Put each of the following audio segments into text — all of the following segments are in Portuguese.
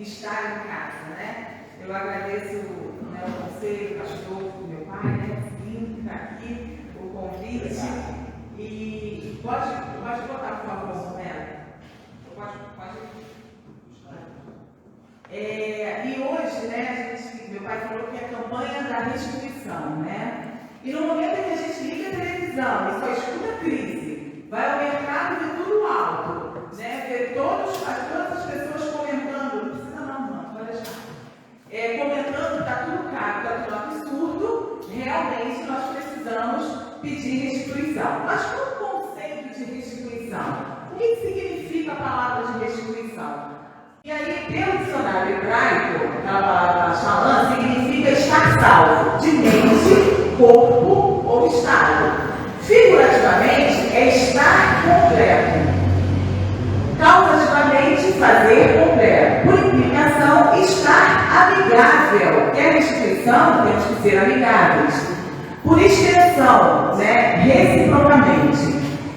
estar em casa, né? Eu agradeço, né, o conselho, o pastor, o meu pai, né, vindo aqui, o convite. E pode botar, por favor, Romero? Pode. E hoje, né, meu pai falou que é a campanha da restituição, né? E no momento em que a gente liga a televisão e só escuta a crise, vai ao mercado ver tudo alto, né? Ver todas as pessoas comentando, não precisa não, pode deixar. Comentando que está tudo caro, está tudo absurdo, realmente nós precisamos pedir restituição. Mas qual o conceito de restituição? O que significa a palavra de restituição? E aí, pelo dicionário hebraico, aquela palavra shalom significa estar salvo, de mente, corpo ou estado. Figurativamente, é estar completo. Causativamente, fazer completo. Por implicação, estar amigável. Quer restituição, temos que ser amigáveis. Por extensão, né, reciprocamente.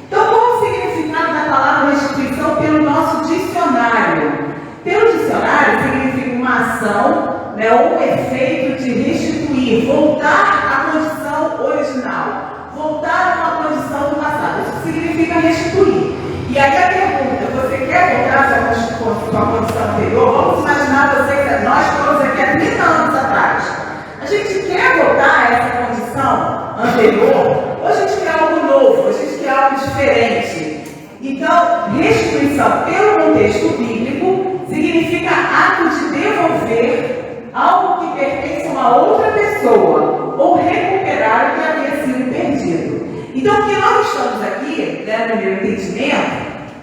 Então, qual o significado da palavra restituição pelo nosso dicionário? Pelo dicionário, significa uma ação, né, ou um efeito de restituir, voltar à condição original, voltar a uma condição do passado. Isso significa restituir. E aí a pergunta, você quer voltar à sua condição anterior? Vamos imaginar nós estamos aqui há 30 anos atrás. A gente quer voltar a essa condição anterior, ou a gente quer algo novo, a gente quer algo diferente? Então, restituição, pelo contexto bíblico, significa ato de devolver algo que pertence a uma outra pessoa ou recuperar o que havia sido perdido. Então, o que nós estamos aqui, né, no meu entendimento,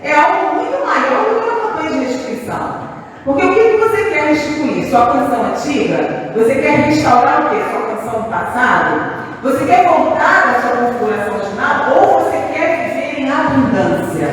é algo muito maior do que uma campanha de restituição. Porque o que você quer restituir? Sua condição antiga? Você quer restaurar o quê? Sua condição do passado? Você quer voltar à sua configuração original? Ou você quer viver em abundância?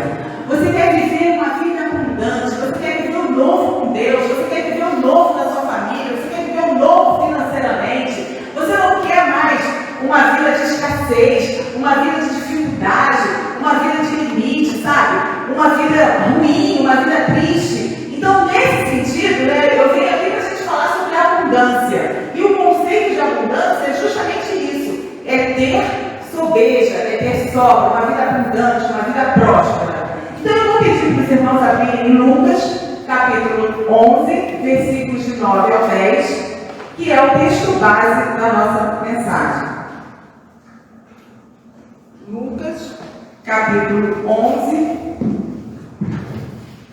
Você quer viver uma vida abundante? Você quer viver um novo com Deus? Você quer viver um novo na sua família? Você quer viver um novo financeiramente? Você não quer mais uma vida de escassez, uma vida de dificuldade, uma vida de limite, sabe? Uma vida ruim, uma vida triste. Então, nesse sentido, né, eu venho aqui para a gente falar sobre a abundância. E o conceito de abundância é justamente isso. É ter sobeja, é ter sobra, uma vida abundante, uma vida próspera. Então, eu vou pedir para os irmãos abrirem em Lucas, capítulo 11, versículos de 9 ao 10, que é o texto base da nossa mensagem. Lucas, capítulo 11,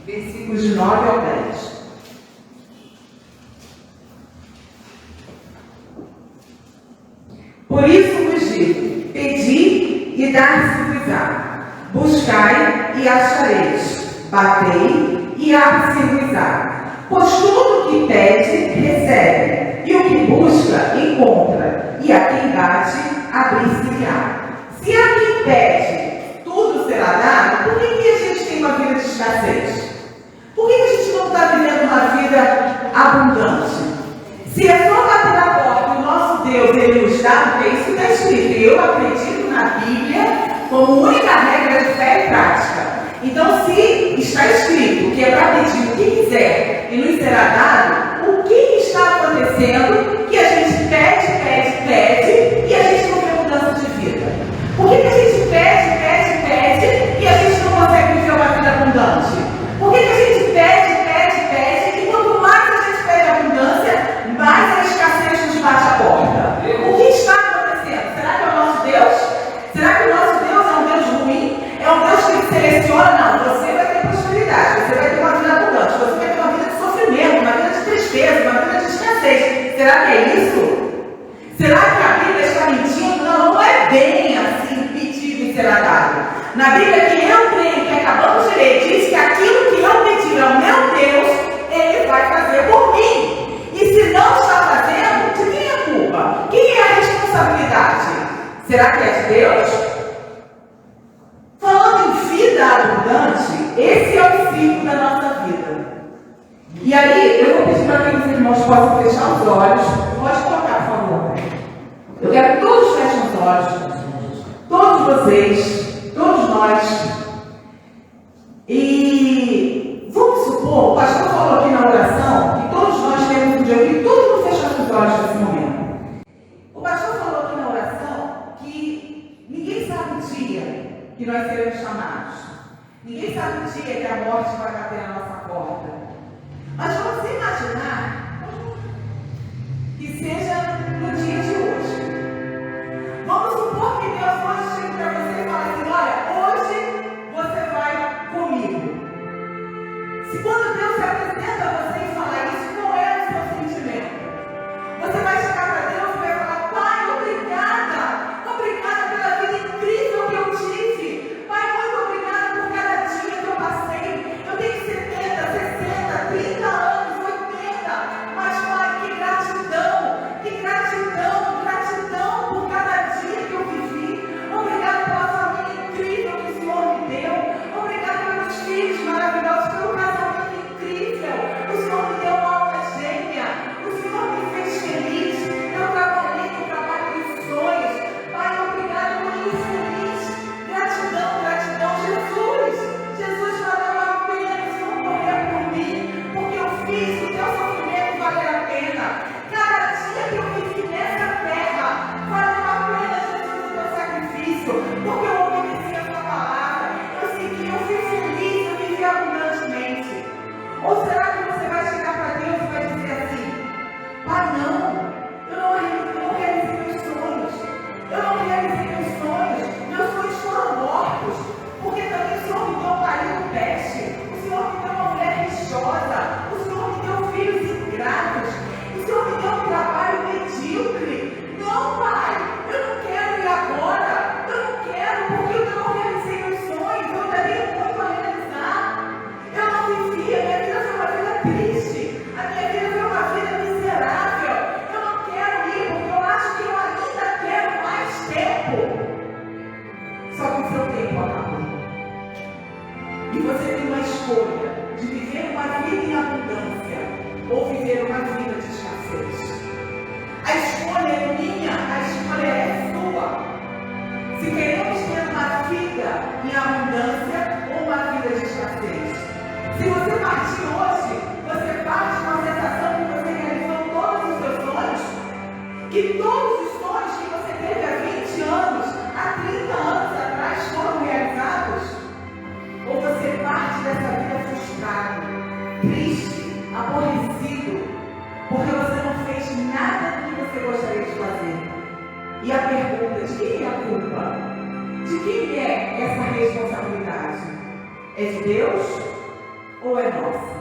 versículos de 9 ao 10. Por isso vos digo, pedi e dar-se-vos-á. Buscai e achareis, batei e abre-se-vos-á. Pois tudo o que pede, recebe, e o que busca, encontra, e a quem bate, abrir-se-lhe-á. Se a quem pede, tudo será dado, por que a gente tem uma vida de escassez? Por que a gente não está vivendo uma vida abundante? Se é só bater na porta e o nosso Deus, Ele nos dá, porque é isso que está escrito. Eu acredito na Bíblia como única regra de fé e prática. Então, se está escrito que é para pedir o que quiser e nos será dado, o que está acontecendo que a gente pede e a gente não tem mudança de vida? Por que a gente pede e a gente não consegue viver uma vida abundante? Por que a gente pede e quanto mais a gente pede abundância, mais a escassez nos bate a porta? O que está acontecendo? Será que é o nosso Deus? Será que o nosso Deus é um Deus ruim? É um Deus que seleciona? Não, você vai ter prosperidade, você vai ter uma vida abundante, você vai ter uma vida de sofrimento, uma vida de tristeza, uma vida de escassez. Será que é isso? Será que a Bíblia está mentindo? Não, não é bem assim, pedido e será dado. Na Bíblia que eu creio, que acabamos de ler, diz que aquilo que eu pedir ao meu Deus, Ele vai fazer por mim. E se não está fazendo, de quem é a culpa? Quem é a responsabilidade? Será que é de Deus? Falando em vida abundante, esse é o ciclo da nossa vida. E aí, eu vou pedir para que os irmãos possam fechar os olhos. Pode colocar, por favor. Eu quero que todos fechem os olhos. Todos vocês, todos nós. E vamos supor, o pastor falou aqui na oração, que que todos os sonhos que você teve há 20 anos, há 30 anos atrás foram realizados? Ou você parte dessa vida frustrado, triste, aborrecido, porque você não fez nada do que você gostaria de fazer? E a pergunta, de quem é a culpa? De quem é essa responsabilidade? É de Deus ou é nossa?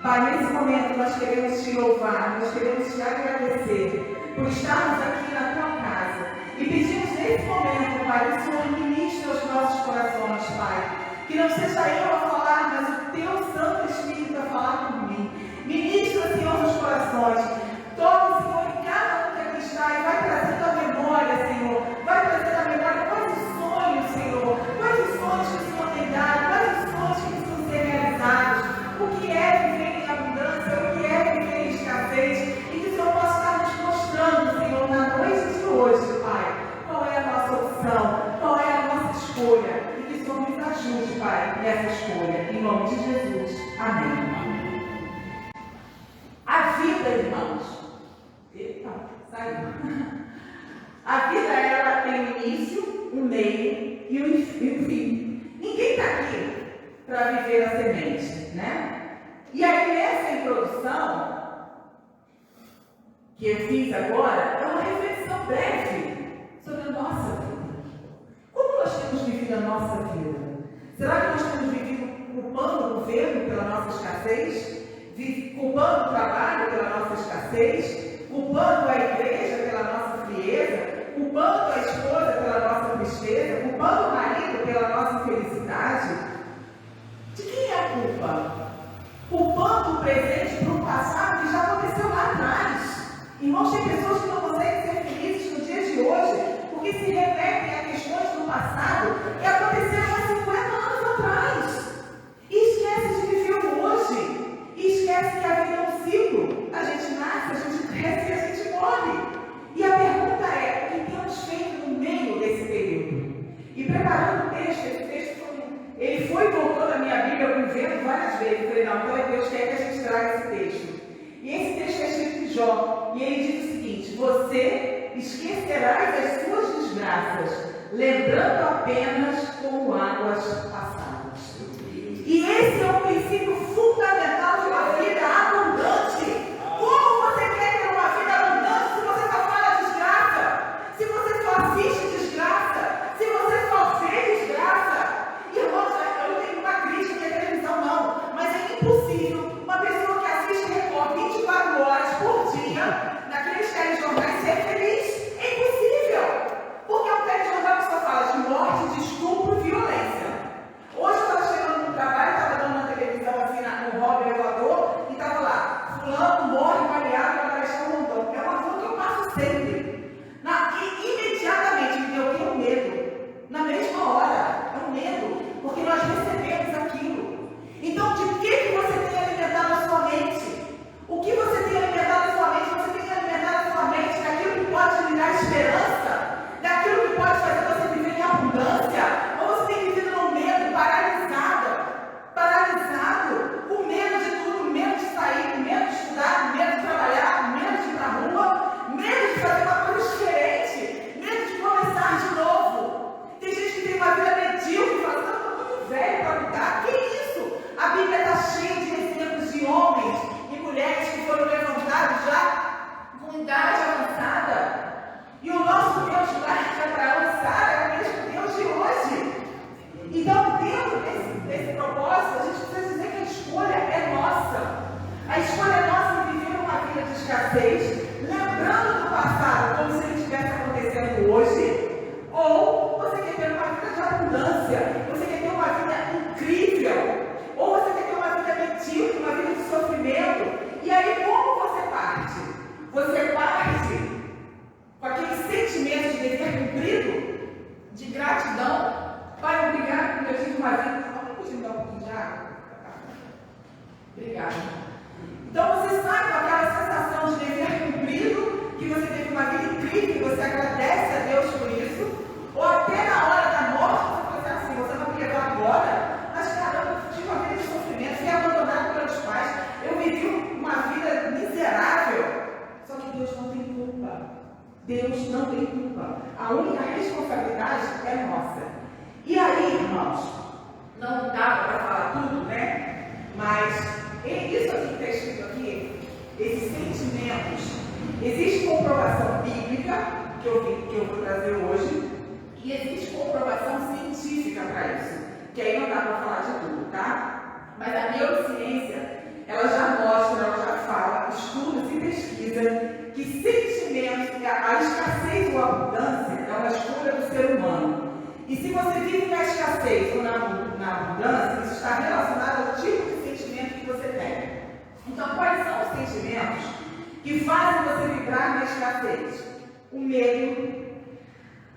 Pai, nesse momento nós queremos te louvar, nós queremos te agradecer por estarmos aqui na tua casa. E pedimos nesse momento, Pai, que o Senhor ministre aos nossos corações, Pai. Que não seja eu a falar, mas o teu Santo Espírito a falar por mim. Ministra, Senhor, nos corações. Toque, Senhor, em cada um que aqui está e vai trazendo a memória, Senhor. Vai trazendo a memória quais os sonhos, Senhor. Quais os sonhos que o Senhor tem dado, quais os sonhos que precisam ser realizados. O que é viver em abundância, o que é viver em escassez. E que o Senhor possa estar nos mostrando, Senhor, na noite de hoje, Pai, qual é a nossa opção, qual é a nossa escolha. E que o Senhor nos ajude, Pai, nessa escolha. Em nome de Jesus. Amém. A vida, irmãos. Eita, saiu. A vida, ela tem um início, um meio e um fim. Ninguém está aqui para viver a semente, né? E aí, nessa introdução que eu fiz agora, é uma reflexão breve sobre a nossa vida. Como nós temos vivido a nossa vida? Será que nós temos vivido culpando o governo pela nossa escassez? Culpando o trabalho pela nossa escassez? Culpando a igreja pela nossa frieza? Culpando a esposa pela nossa tristeza? Culpando o marido pela nossa felicidade? De quem é a culpa? Culpando o presente por um passado que já aconteceu lá atrás. Irmãos, tem pessoas que não conseguem ser felizes no dia de hoje porque se remetem a questões do passado que aconteceram há 50 anos atrás. E esquece de viver o hoje. E esquece que a vida é um ciclo. A gente nasce, a gente cresce e a gente morre. E a pergunta é, o que temos feito no meio desse período? E preparando o texto, esse texto ele foi voltando a minha Bíblia, eu vendo várias vezes. Eu falei, não, então Deus quer que a gente traga esse texto. E esse texto é escrito em Jó. E ele diz o seguinte: você esquecerás as suas desgraças, lembrando apenas como águas passadas. E esse é o princípio fundamental de uma vida abundante. Como você quer ter uma vida abundante se você só fala desgraça? Se você só assiste desgraça? Se você só vê desgraça? Irmãos, eu não tenho uma crítica à televisão, não. Mas é impossível uma pessoa que assiste Record 24 horas por dia, naqueles telejornais, ser feliz. É impossível. Porque é um telejornal que só fala de morte, de estupro e violência. Hoje eu estava chegando no trabalho, estava dando na televisão assim, no hall elevador, e estava lá, fulano morre baleado na Marechal Rondon. É uma rua que eu passo sempre. Imediatamente me deu o que? Um medo. Na mesma hora, é um medo, porque nós recebemos aquilo. Então, de que você tem alimentado a sua mente? O que você tem alimentado a sua mente? Você tem alimentado a sua mente daquilo que pode lhe dar esperança? Daquilo que pode fazer você viver em abundância? Ou você tem vivido no medo, paralisado, com medo de tudo, com medo de sair, com medo de estudar, com medo de trabalhar, com medo de ir para a rua, medo de fazer uma coisa diferente, medo de começar de novo? Tem gente que tem uma vida medíocre, fala, não, estou muito velho para mudar. Que isso? A Bíblia está cheia de exemplos de homens e mulheres que foram levantados já com idade avançada. E o nosso Deus lá de Abraão, Sara, é o mesmo Deus de hoje. Então, dentro desse propósito, a gente precisa dizer que a escolha é nossa. A escolha é nossa de viver uma vida de escassez, lembrando do passado como se ele estivesse acontecendo hoje. Ou você quer ter uma vida de abundância, você quer ter uma vida incrível, ou você quer ter uma vida medíocre, uma vida de sofrimento. E aí, como você parte? Você parte com aquele sentimento de dever cumprido, de gratidão. Pai, obrigado porque eu tive uma vida. Pode me dar um pouquinho de água? Obrigada. Então você sai com aquela sensação de dever cumprido, que você teve uma vida incrível, que você agradece a Deus por isso, ou até na hora da morte você fala assim, você não Deus não tem culpa. A única responsabilidade é nossa. E aí, irmãos, não dá para falar tudo, né? Mas isso aqui que está escrito aqui, esses sentimentos, existe comprovação bíblica, que eu vou trazer hoje, e existe comprovação científica para isso, que aí não dá para falar de tudo, tá? Mas a neurociência, ela já mostra, ela já fala, estudos e pesquisa, que sentimentos, a escassez ou a abundância é uma escolha do ser humano. E se você vive na escassez ou na abundância, isso está relacionado ao tipo de sentimento que você tem. Então, quais são os sentimentos que fazem você vibrar na escassez? O medo,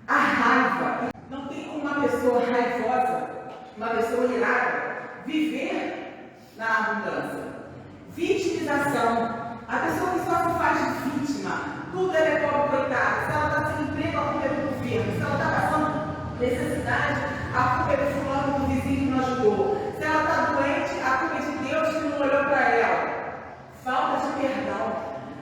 a raiva. Não tem como uma pessoa raivosa, uma pessoa irada, viver na abundância. Vitimização. A pessoa que só se faz de vítima, tudo ela é pobre, coitada. Se ela está sem emprego, a culpa é do governo. Se ela está passando necessidade, a culpa é do fulano, do vizinho que não ajudou. Se ela está doente, a culpa é de Deus que não olhou para ela. Falta de perdão.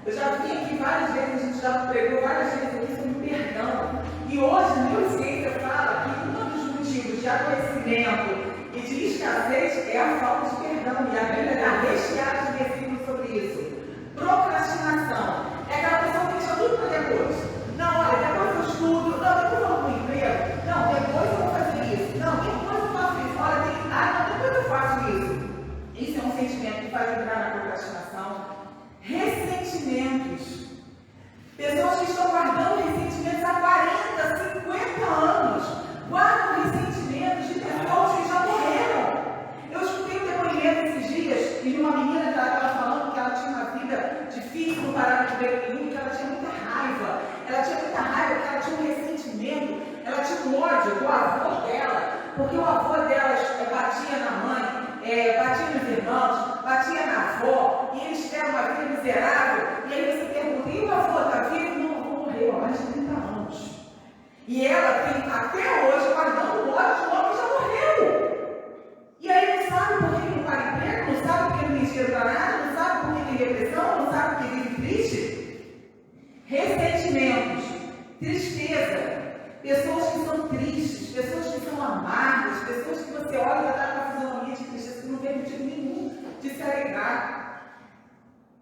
Eu já vim aqui várias vezes, a gente já pregou várias vezes aqui sobre perdão. E hoje a neurociência fala que um dos motivos de adoecimento e de escassez é a falta de perdão. E a Bíblia está recheada de versículos sobre isso. Procrastinação. É aquela pessoa que deixa tudo para depois. Não, olha, depois eu estudo. Não, depois eu vou para o emprego. Não, depois eu vou fazer isso. Não, depois eu faço isso. Olha, não, depois eu faço isso. Isso é um sentimento que faz entrar na procrastinação. Ressentimentos. Pessoas que estão guardando ressentimentos há 40, 50 anos. Guardam ressentimentos de pessoas que já morreram. Eu escutei um depoimento esses dias de uma menina que ela estava falando que ela tinha uma vida difícil, não parava de ver nenhum, que ela tinha muita raiva. Ela tinha muita raiva porque ela tinha um ressentimento, ela tinha um ódio do avô dela, porque o avô dela batia na mãe, batia nos irmãos, batia na avó, e eles tiveram uma vida miserável. E aí você pergunta, e o avô está vivo? Não, o avô morreu há mais de 30 anos. E ela tem até hoje guardando ódio de um homem que já morreu. E aí não sabe por que não para emprego, não sabe por que não tem dinheiro para nada, não sabe por que tem depressão, não sabe por que vive triste. Ressentimentos, tristeza, pessoas que são tristes, pessoas que são amargas, pessoas que você olha e está na fisionomia de tristeza, que não tem motivo nenhum de se alegrar.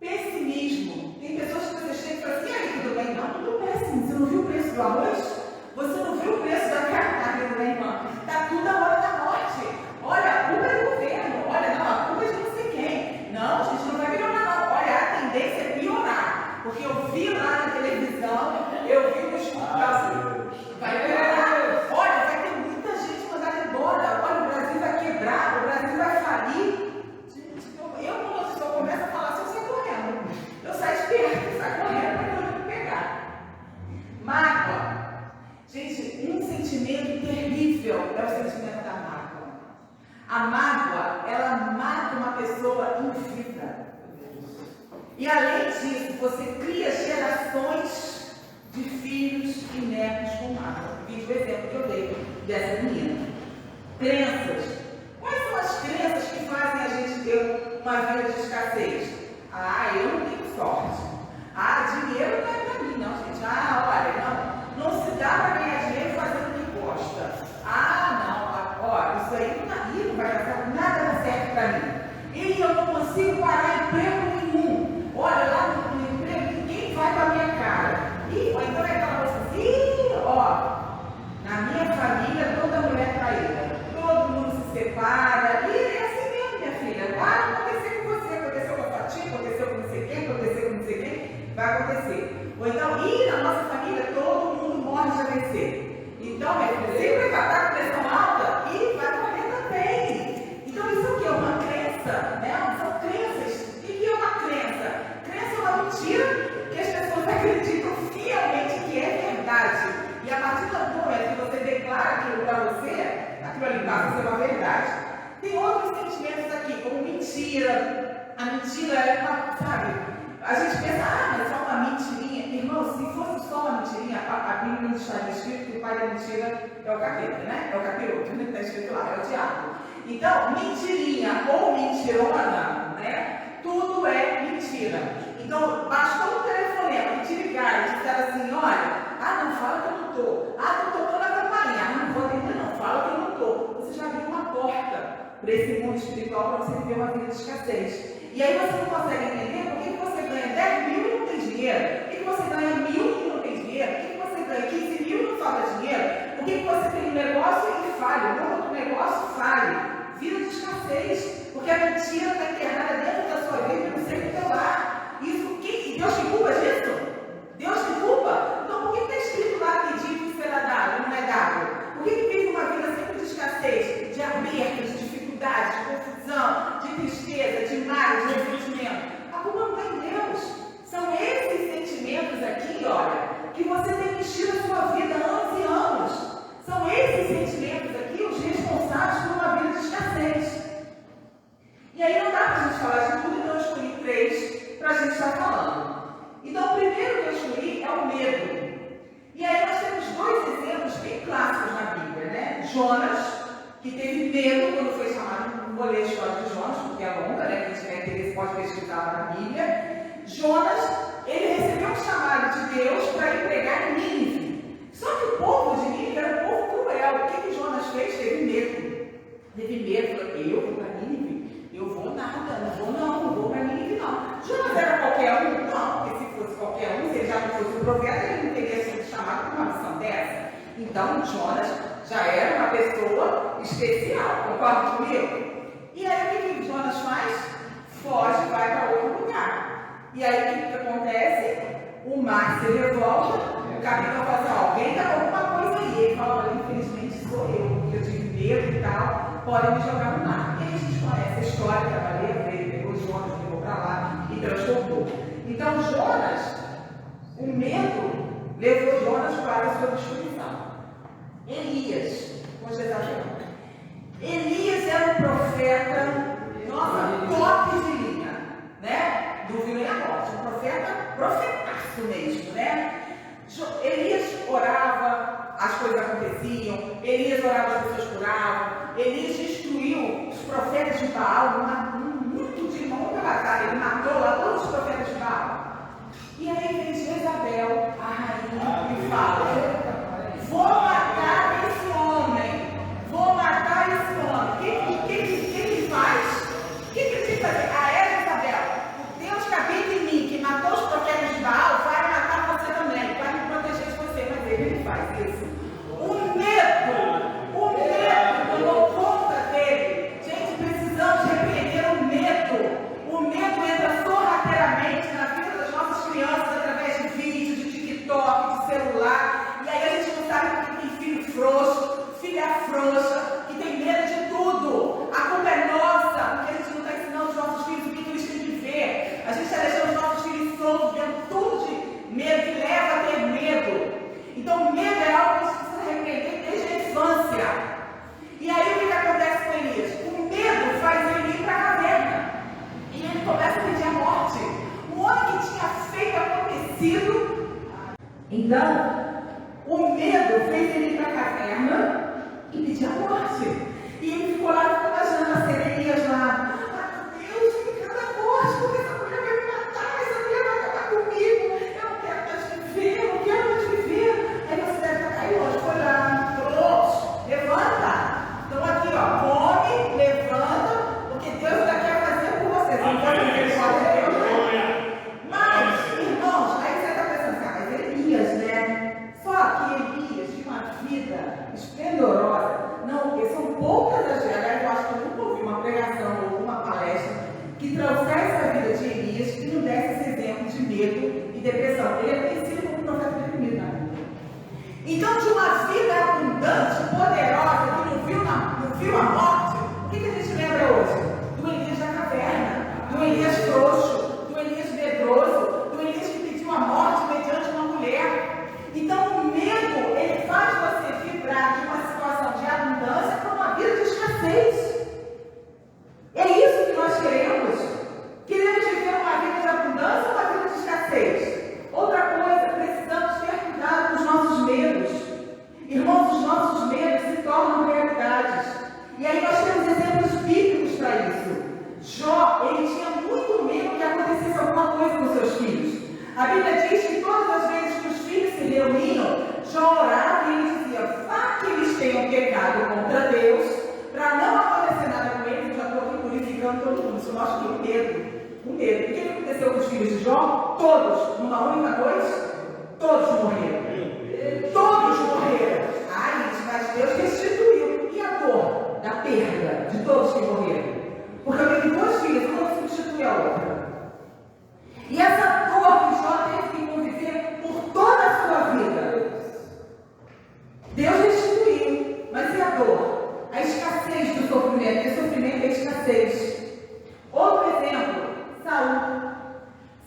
Pessimismo, tem pessoas que você chega e fala assim, e aí, tudo bem? Não, tudo péssimo, você não viu o preço do arroz? Você não viu o preço da carne, né, irmã? Está tudo a hora da morte. Olha, a culpa é do governo. Olha, não, a culpa é de não sei quem. Não, gente, não vai melhorar, não. Olha, a tendência é piorar. Porque eu vi lá na televisão, eu vi no estudo. Vai piorar. Olha, vai ter muita gente mandada embora. Olha, o Brasil vai quebrar, o Brasil vai falir. Gente, quando a pessoa começa a falar assim, eu saio correndo. Eu saio esperto, saio correndo para não me pegar. Mágoa. Gente, um sentimento terrível é o sentimento da mágoa. A mágoa, ela mata uma pessoa em vida. E além disso, você cria gerações de filhos e netos com mágoa. Vídeo o exemplo que eu dei dessa menina. Crenças. Quais são as crenças que fazem a gente ter uma vida de escassez? Ah, eu não tenho sorte. Ah, dinheiro não é para mim, não, gente. Ah, olha, não se dá para ganhar dinheiro fazendo o que gosta. Ah, não, ó, isso aí não vai dar certo, nada dá certo para mim. E eu não consigo parar emprego nenhum. Olha, lá no emprego, ninguém vai com a minha cara. E então é aquela coisa assim, ó, na minha família toda mulher traída. Todo mundo se separa. E é assim mesmo, minha filha. Vai acontecer com você, aconteceu com a sua tia, aconteceu com não sei quem, aconteceu com não sei quem, vai acontecer. Ou então, na nossa família todo mundo morre de AVC. Então, minha filha, sempre vai estar com pressão alta e vai morrer também. Então, isso aqui é uma crença, né? São crenças. O que é uma crença? Crença é uma mentira que as pessoas acreditam fielmente que é verdade. E a partir do momento que você declara aquilo para você, aquilo ali passa a ser uma verdade. Tem outros sentimentos aqui, como mentira. A mentira é uma, sabe? A gente pensa, mas é só uma mentirinha. Irmão, se fosse só uma mentirinha, a Bíblia nos está escrito que o pai da mentira é o capeta, né? É o capiroto, né? Está escrito lá, é o diabo. Então, mentirinha ou mentirona, né? Tudo é mentira. Então, bastou um telefonema que te ligar e disser assim, olha, fala que eu não estou. Ah, estou tocando a campainha. Ah, não vou atender não, fala que eu não estou. Você já abriu uma porta para esse mundo espiritual para você viver uma vida de escassez. E aí você não consegue entender por que você ganha 10 mil e não tem dinheiro, por que você ganha 1.000 e não tem dinheiro, por que você ganha 15 mil e não sobra dinheiro, por que você tem um negócio e falha, no outro negócio falha. Vida de escassez, porque a mentira está enterrada dentro da sua vida, não sei o que é lá. Isso, Deus te culpa disso? Deus te culpa? Então por que está escrito lá que dívida será dado, não é dado? Por que vive uma vida sempre de escassez, de aperto, de dificuldade, de confusão, de tristeza, de mágoa, de ressentimento? A culpa não está em Deus. São esses sentimentos aqui, olha, que você tem enchido a sua vida há anos e anos. São esses sentimentos aqui os responsáveis por uma vida de escassez. E aí não dá para a gente falar de tudo, então eu escolhi 3 para a gente estar falando. Então o primeiro que eu escolhi é o medo. E aí nós temos 2 exemplos bem clássicos na Bíblia, né? Jonas, que teve medo quando foi chamado, não vou ler a história de Jonas, porque é longa, né? Quem tiver interesse pode pesquisar na Bíblia. Jonas, ele recebeu um chamado de Deus para ir pregar em Nínive. Só que o povo de Nínive era um povo cruel. O que Jonas fez? Teve medo. Teve medo. Falou, eu vou para Nínive? Eu vou nada, não vou para Nínive não. Jonas era qualquer um? Não, porque se fosse qualquer um, se ele já não fosse o profeta, ele não teria sido chamado para uma missão dessa. Então, Jonas já era uma pessoa especial, concorda comigo? E aí o que Jonas faz? Foge e vai para outro lugar. E aí o que acontece? O mar se revolta, o capitão fala assim, alguém está com alguma coisa aí. Ele fala, olha, infelizmente sou eu, porque eu tive medo e tal, podem me jogar no mar. E aí a gente conhece a história da baleia, ele pegou Jonas, levou para lá e transportou. Então Jonas, o medo levou Jonas para a sua destruição. Elias, com Jezabel. Elias era um profeta, top de linha, né? Do Rio e a Morte, um profetaço mesmo, né? Elias orava, as coisas aconteciam, Elias orava, as pessoas curavam, Elias destruiu os profetas de Baal, muita batalha, ele matou lá todos os profetas de Baal. E aí vem Jezabel, a rainha, e fala, vou matar esse homem. O que ele faz? O que ele tem que fazer? Jezabel, o Deus que habita em mim, que matou os profetas de Baal, vai matar você também, vai me proteger de você. Mas ele faz isso. O medo tomou conta dele. Gente, precisamos repreender o medo. O medo entra sorrateiramente na vida das nossas crianças através de vídeo, de TikTok, de celular. E aí a gente não sabe porque tem filho frouxo, filha frouxa, que tem medo de tudo. A culpa é nossa, porque a gente não está ensinando os nossos filhos o que eles têm que ver. A gente está deixando os nossos filhos soltos, vendo tudo de medo, que leva a ter medo. Então o medo é algo que a gente precisa repreender desde a infância. E aí o que acontece com Elias? O medo faz ele ir para a caverna. E ele começa a pedir a morte. Um homem que tinha feito acontecido. Então, o medo fez ele ir para a caverna e pedir a morte. E ele ficou lá, ficou imaginando as sereias lá. Ah, meu Deus, que cada morte, porque essa mulher vai me matar, essa mulher vai acabar comigo. Eu não quero mais viver, eu não quero mais viver. Aí você deve estar caindo hoje, foi lá, levanta. Então aqui, ó, come, levanta, porque Deus ainda quer fazer por você. Você não quer fazer igual a Deus, né? Mas, irmãos, aí você está pensando, mas Elias, né? Só que Elias tinha uma vida esplendorosa. Não, porque são poucas as vezes. Aliás, eu acho que eu nunca ouvi uma pregação ou Todos, numa única noite, todos morreram. Todos morreram. Ai, mas Deus restituiu. E a dor da perda de todos que morreram? Porque eu tenho duas filhas, uma substitui a outra. E essa dor que Jó teve que conviver por toda a sua vida, Deus restituiu. Mas e a dor? A escassez do sofrimento. E sofrimento é escassez. Outro exemplo, Saul.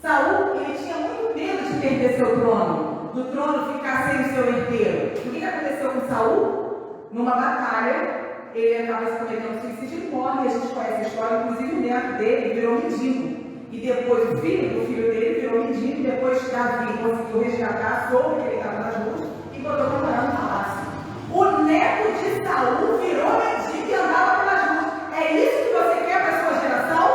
Saul, ele tinha muito medo de perder seu trono, do trono ficar sem o seu herdeiro. O que aconteceu com Saul? Numa batalha, ele acaba se cometendo suicídio e morre. A gente conhece a história, inclusive o neto dele virou mendigo. E depois o filho do filho dele virou mendigo. Depois Davi conseguiu resgatar, soube que ele estava nas ruas e botou para morar no palácio. O neto de Saul virou mendigo e andava pelas ruas. É isso que você quer para a sua geração?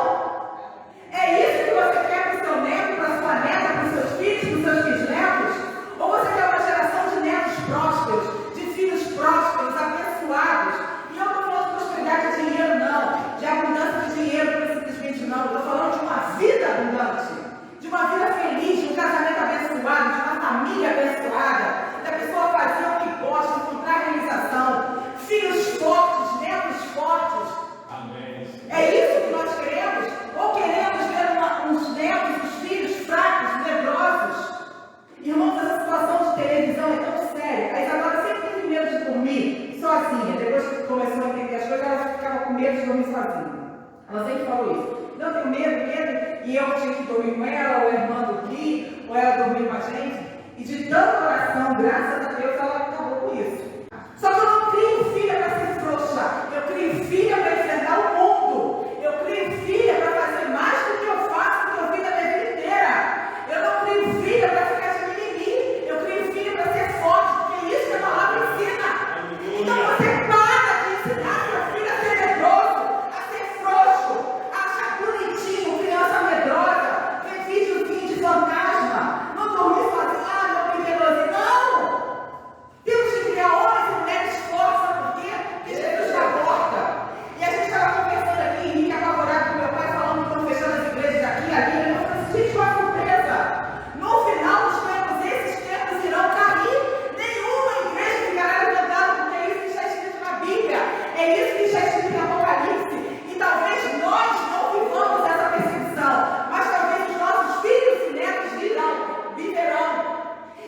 É isso que você quer para o seu neto, para a sua neta, para os seus filhos, para os seus bisnetos? Ou você quer uma geração de netos prósperos, de filhos prósperos, abençoados? E eu não estou falando de prosperidade de dinheiro, não. De abundância de dinheiro, simplesmente não. Eu estou falando de uma vida abundante, de uma vida feliz, de um casamento abençoado, de uma família abençoada, da pessoa fazer o que gosta, encontrar realização, filhos fortes, netos fortes. Amém. É isso que nós queremos? Ou queremos ver uns netos, os filhos fracos, medrosos? Irmãos, essa situação de televisão é tão séria. A Isadora sempre teve medo de dormir sozinha. Depois que começou a entender as coisas, ela ficava com medo de dormir sozinha. Ela sempre falou isso. Não, tenho medo. E eu tinha que dormir com ela, ou a irmã dormir, ou ela dormir com a gente. E de tanta oração, graças a Deus, ela acabou com isso. Só que eu não crio filha para ser frouxa. Eu crio filha para enfrentar o mundo. Eu crio filha para fazer mais do que eu faço, do que eu fiz a minha vida inteira. Eu não crio filha para ficar de mimimi. Eu crio filha para ser forte, porque é isso que a palavra ensina. Então você para de ensinar seu filho a ser medroso, a ser frouxo, a achar bonitinho, criança medrosa, ver videozinho de fantasma, não dormir sozinho, meu primeiro. Não! Temos que criar homens e mulheres fortes, sabe por quê? Porque Jesus já aborta. E a gente estava conversando aqui, Henrique apavorado com meu pai, falando que estão fechando as igrejas aqui e ali. Eu falei assim, gente, uma surpresa. No final dos tempos, esses tempos irão cair. Nenhuma igreja ficará levantada, porque é isso que está escrito na Bíblia. É isso que está escrito em Apocalipse. E talvez nós não vivamos essa perseguição, mas talvez os nossos filhos e netos viverão.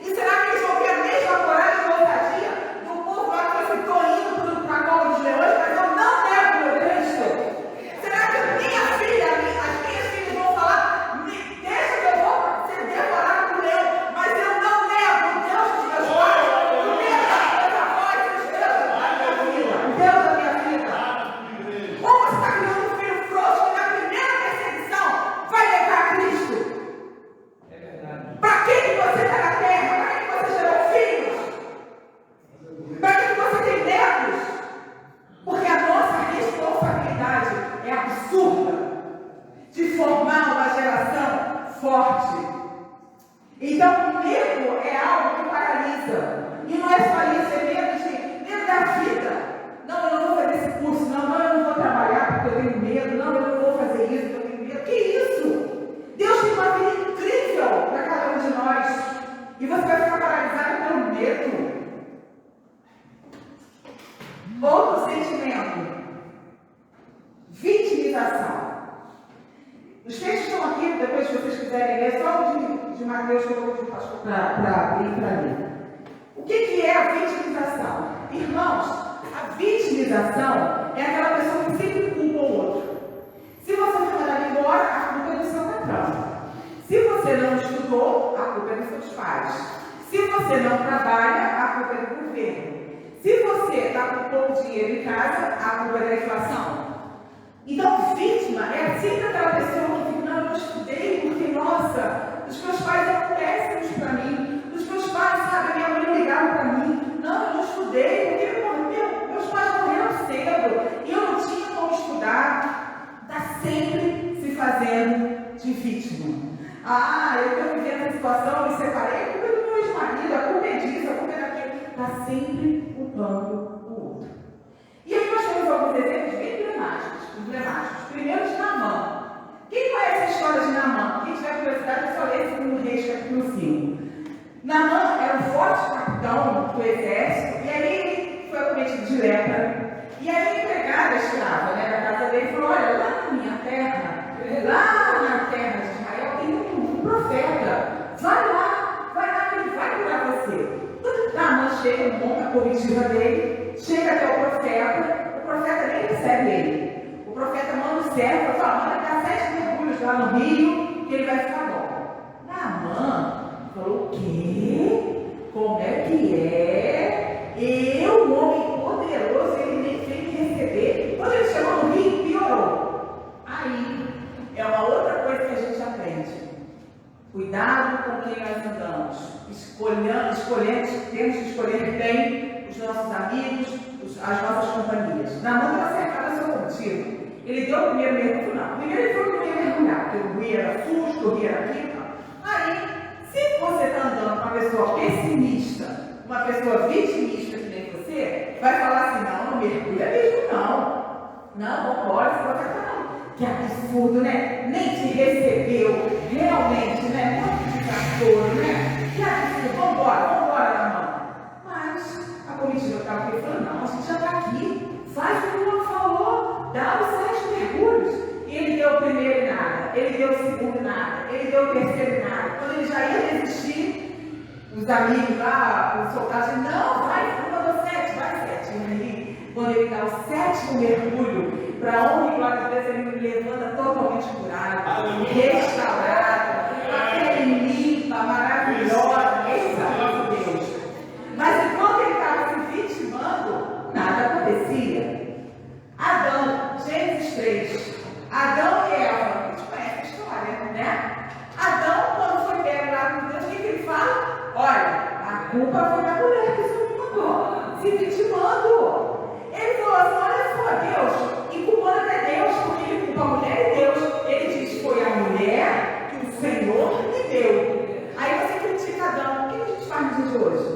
E será que eles vão ter a mesma coragem e ousadia do povo lá que estou indo para a cova dos leões, mas eu não nego meu Cristo? Será que as minhas filhas vão falar, deixa que eu vou ser devorado por leão, mas eu não nego o Deus dos meus pais, o Deus da minha voz, o Deus da minha vida. Ou você está criando um filho frouxo que na primeira perseguição vai negar Cristo? Para quem que você está na terra? Para quem que você gerou filhos? Para quem que você tem netos? Porque a nossa responsabilidade é absurda de formar uma geração forte. Então, o medo é algo que paralisa. E não é só isso, é medo da vida. Não, eu não vou fazer esse curso, não, eu não vou trabalhar porque eu tenho medo, não, eu não vou fazer isso porque eu tenho medo. Que isso? Deus tem uma vida incrível para cada um de nós. E você vai ficar paralisado pelo medo. Outro sentimento. Vitimização. Os textos estão aqui, depois se vocês quiserem ler, só o de Mateus que eu vou pedir para abrir para ler. O que é a vitimização? Irmãos, a vitimização é aquela pessoa que sempre culpa o outro. Se você foi mandado embora, a culpa é do seu patrão. Se você não estudou, a culpa é dos seus pais. Se você não trabalha, a culpa é do governo. Se você está com pouco dinheiro em casa, a culpa é da inflação. Então, vítima é sempre aquela pessoa que diz, não, eu não estudei porque, nossa, os meus pais eram péssimos para mim. Os meus pais, sabe, minha mãe não ligava para mim. Não, eu não estudei porque meus pais morreram cedo e eu não tinha como estudar. Está sempre se fazendo de vítima. Eu estou vivendo essa situação, me separei, a culpa é do meu ex-marido, a culpa é disso, a culpa é daquilo. Está sempre culpando o outro. E aí nós temos alguns exemplos bem emblemáticos. Primeiro de Naamã. Quem conhece a história de Naamã? Quem tiver curiosidade, é só ler 2 6, capítulo 5. Naamã era um forte capitão do exército, e aí ele foi acometido de lepra. E aí a empregada escrava, né, da casa dele falou: olha, lá na minha terra, lá na terra de Israel, tem um profeta. Vai lá que ele vai curar você. Naamã chega, monta a comitiva dele, chega até o profeta nem recebe ele. O profeta manda o servo e fala: manda dar 7 mergulhos lá no rio, que ele vai ficar bom. Naamã falou: o quê? Como é que é? Eu, um homem poderoso, ele nem veio me receber. Quando ele chegou no rio, piorou. Aí, é uma outra coisa que a gente aprende. Cuidado com quem nós andamos. Temos que escolher bem os nossos amigos, as nossas companhias. Naamã estava cercado a seu contigo. Ele deu o primeiro mergulho, não. Primeiro ele falou que não ia mergulhar, porque o rio era susto, o rio era aquilo. Aí, se você está andando com uma pessoa pessimista, uma pessoa vitimista que nem você, vai falar assim: não mergulha mesmo não. Não, vambora, você vai ficar não. Que absurdo, né? Nem te recebeu, realmente, né? Muito desaforo, né? Que absurdo, vambora na mão. Mas a comitiva estava aqui falando: não, a gente já está aqui, faz o que o Lula falou, dá os 7 mergulhos. E ele deu o primeiro e nada, ele deu o segundo e nada, ele deu o terceiro e nada. Quando ele já ia desistir, os amigos lá, os soldados, não, vai, mandou 7, vai 7. Quando ele dá o 7º mergulho, para a honra e glória de Deus, ele me levanta totalmente curado, restaurado, a pele limpa, maravilhosa. Esse é o nosso Deus. Mas enquanto ele estava se vitimando, nada acontecia. Adão, Gênesis 3, Adão e Eva, a gente conhece a história, né? Adão, quando foi pego lá com Deus, o que ele fala? Olha, a culpa foi da mulher que se mandou, se vitimando. Ele falou assim: olha só, Deus, e culpando até Deus, porque ele culpa a mulher e Deus. Ele diz que foi a mulher que o Senhor me deu. Aí você critica Adão. O que a gente faz no dia de hoje?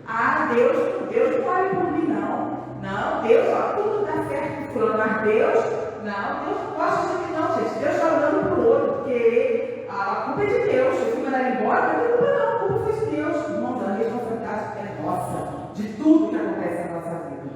Ah, Deus não vale por mim, não. Não, Deus, ó, tudo dá certo com mas Deus não gosta de mim, não, gente. Deus está olhando para o outro, porque a culpa é de Deus. Eu fui mandar ele embora, não tem culpa não, a culpa foi de Deus. Irmãos, a responsabilidade é nossa, de tudo que acontece na nossa vida.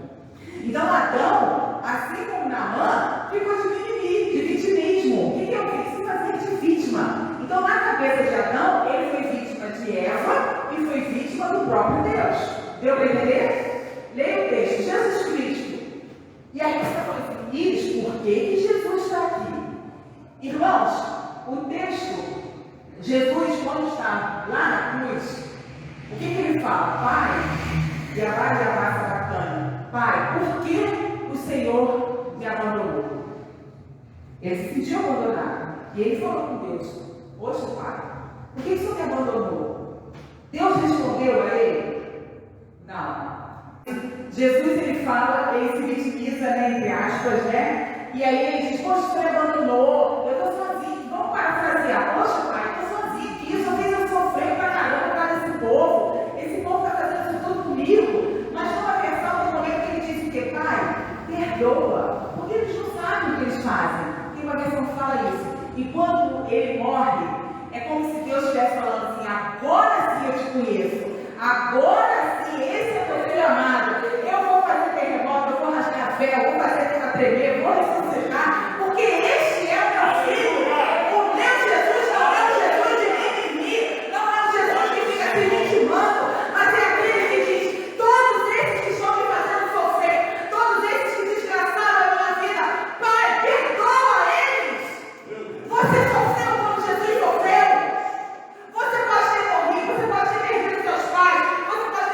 Então Adão, assim como Naamã, ficou de mimimi, de vitimismo. O que é o que se fazer de vítima? Então, na cabeça de Adão, ele foi vítima de Eva e foi vítima do próprio Deus. Deu para entender? Leia o texto, Jesus Cristo. E aí você está falando assim: Iris, por que Jesus está aqui? Irmãos, o texto, Jesus, quando está lá na cruz, o que ele fala? Pai, Pai, por que o Senhor me abandonou? Ele se sentiu abandonado. E ele falou com Deus: poxa, Pai, por que o Senhor me abandonou? Deus respondeu a ele: não. Jesus, ele fala, ele se vitimiza, né, entre aspas, né? E aí ele diz: poxa, você me abandonou, eu estou sozinho. Vamos parafrasear: poxa, Pai, eu estou sozinho aqui, só fez eu sofrer pra caramba por causa desse povo. Esse povo está fazendo isso tudo comigo. Mas numa versão, no momento que ele diz o quê? Pai, perdoa, porque eles não sabem o que eles fazem. Tem uma versão que fala isso. E quando ele morre, é como se Deus estivesse falando assim: agora sim eu te conheço. Agora sim, esse é teu filho amado. Eu vou fazer terremoto, eu vou rasgar a véu, vou fazer terra tremer, vou ressuscitar, porque este é o meu filho. O meu Jesus não é o Jesus de mimimi, não é o Jesus que fica se vitimando, mas é aquele que diz: todos esses que estão me fazendo sofrer, todos esses que desgraçaram a minha vida, Pai, perdoa eles. Você sofreu como Jesus sofreu. Você pode ter morrido, você pode ter perdido seus pais, você pode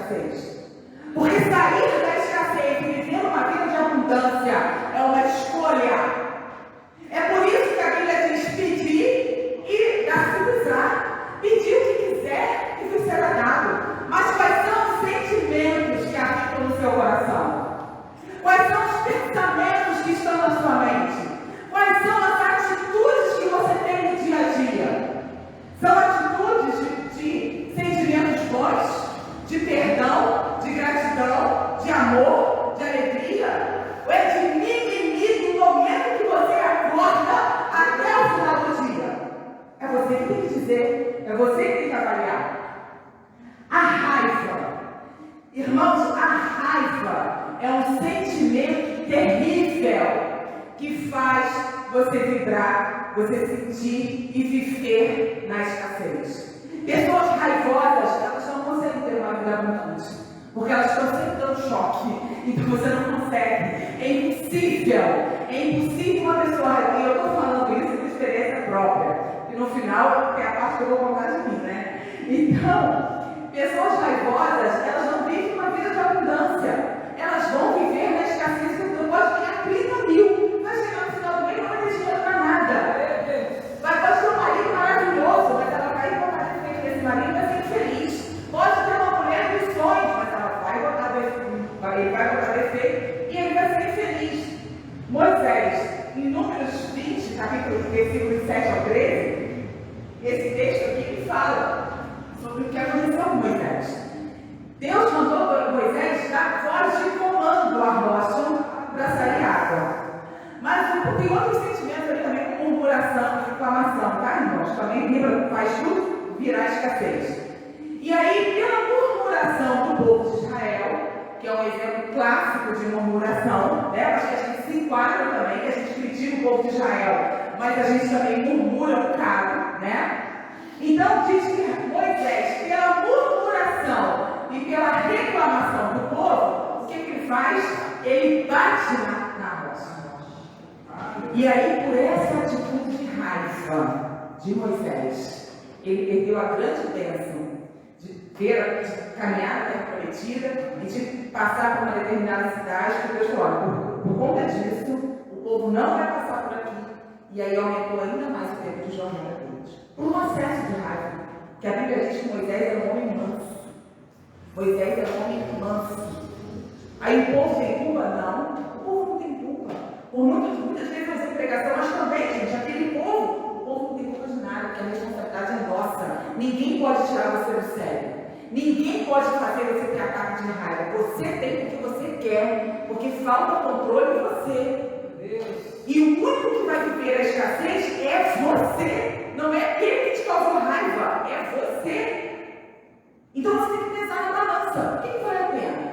escassez. Porque sair da escassez e viver uma vida de abundância é uma escolha. É por isso que a Bíblia diz pedir e dar-se usar. Pedir o que quiser e vos será dado. Mas quais são os sentimentos que habitam no seu coração? Quais são os pensamentos que estão na sua mente? Quais são as atitudes que você tem no dia a dia? São atitudes de sentimentos bons, de perdão, de gratidão, de amor, de alegria? Ou é de mimimi do momento que você acorda até o final do dia? É você que tem que dizer, é você que tem que avaliar. A raiva, irmãos, a raiva é um sentimento terrível que faz você vibrar, você sentir e viver na escassez. Pessoas raivosas, elas não conseguem ter uma vida abundante, porque elas estão sempre dando choque, então você não consegue. É impossível uma pessoa raivosa, e eu estou falando isso por experiência própria, e no final tem a parte que eu vou contar de mim, né? Então, pessoas raivosas, elas não vivem uma vida de abundância, elas vão viver na escassez. Eu posso ganhar 30 mil, vai chegar no final do mês e não vai ter dinheiro para nada. Pode ter um marido maravilhoso, mas ela vai botar defeito nesse marido e vai ser infeliz. Pode ter uma mulher dos sonhos, mas ela vai botar defeito e ele vai ser infeliz. Moisés, em Números 20, capítulo versículos 7 ao 13, esse texto aqui me fala sobre o que aconteceu com Moisés. Deus mandou Moisés dar voz de comando à rocha para sair água. Mas tem outros sentimentos ali também, como murmuração, reclamação, tá, irmãos? Também faz tudo virar escassez. E aí, pela murmuração do povo de Israel, que é um exemplo clássico de murmuração, né? Acho que a gente se enquadra também, que a gente critica o povo de Israel, mas a gente também murmura um bocado, né? Então diz que Moisés, pela murmuração e pela reclamação do povo, o que ele faz? Ele bate na rocha. E aí, por essa atitude de raiva de Moisés, ele perdeu a grande bênção de caminhar na terra prometida e de passar por uma determinada cidade, que Deus falou, por conta disso, o povo não vai passar por aqui. E aí aumentou ainda mais o tempo de jornada deles. Por um acesso de raiva, que a Bíblia diz que Moisés era um homem manso. Moisés era um homem manso. Aí o povo tem culpa? Não. O povo não tem culpa. Por muitas vezes fazer pregação, mas também, gente, aquele povo, o povo não tem culpa de nada, porque a responsabilidade é nossa. Ninguém pode tirar você do sério. Ninguém pode fazer você ter ataque de raiva. Você tem porque você quer, porque falta controle em você. E o único que vai viver a escassez é você. Não é aquele que te causou raiva, é você. Então você tem que pensar na balança. O que vale a pena?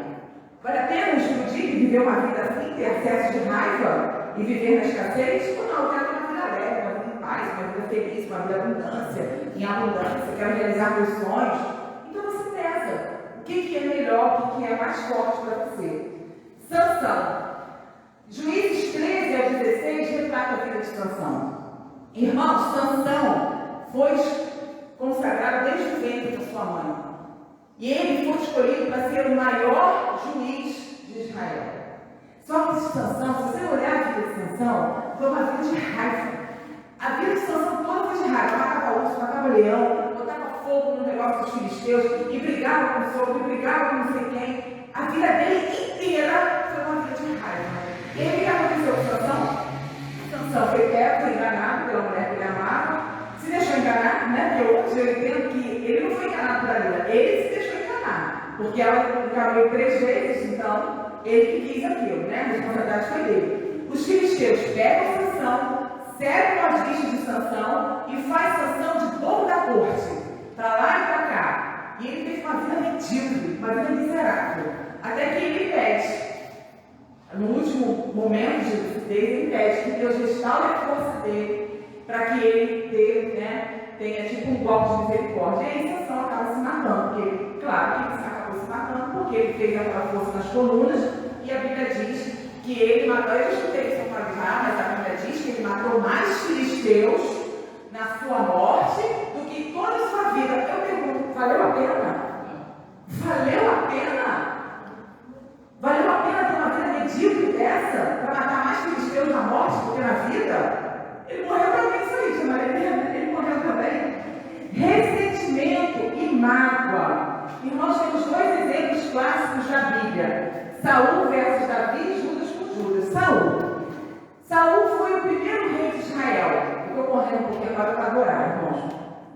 Vale a pena explodir e viver uma vida assim, ter acesso de raiva e viver na escassez? Ou não? Eu quero uma vida leve, uma vida em paz, uma vida feliz, uma vida em abundância, quero realizar meus sonhos. Então você pensa, o que é melhor, o que é mais forte para você? Sansão. Juízes 13 a 16 retrata a vida de Sansão. Irmãos, Sansão foi consagrado desde o ventre da sua mãe. E ele foi escolhido para ser o maior juiz de Israel. Só que Sansão, se você olhar a vida de Sansão, foi uma vida de raiva. A vida de Sansão toda foi de raiva. Matava urso, matava leão, botava fogo no negócio dos filisteus, e brigava com o sogro, e brigava com não sei quem. A vida dele inteira foi uma vida de raiva. E aí o que aconteceu com Sansão? Sansão foi pego, foi enganado pela mulher que ele amava, se deixou enganar, né? Porque eu entendo que ele não foi enganado por Dalila, ele se deixou enganar, porque ela enganou 3 vezes, então ele que quis aquilo, né? A responsabilidade foi dele. Os filisteus pegam Sansão, cercam as vistas de Sansão e faz Sansão de bobo da corte, para lá e para cá. E ele teve uma vida medíocre, uma vida miserável, até que ele pede. No último momento de lucidez, ele pede que Deus restaure a força dele, para que ele tenha tipo um golpe de misericórdia. E aí Sansão acaba se matando, porque, claro que ele acabou se matando, porque ele fez aquela força nas colunas, e a Bíblia diz que ele matou, eu já escutei isso para avisar, mas a Bíblia diz que ele matou mais filisteus na sua morte do que toda a sua vida. Eu pergunto, valeu a pena? Valeu a pena estou correndo um pouquinho agora para adorar, irmãos.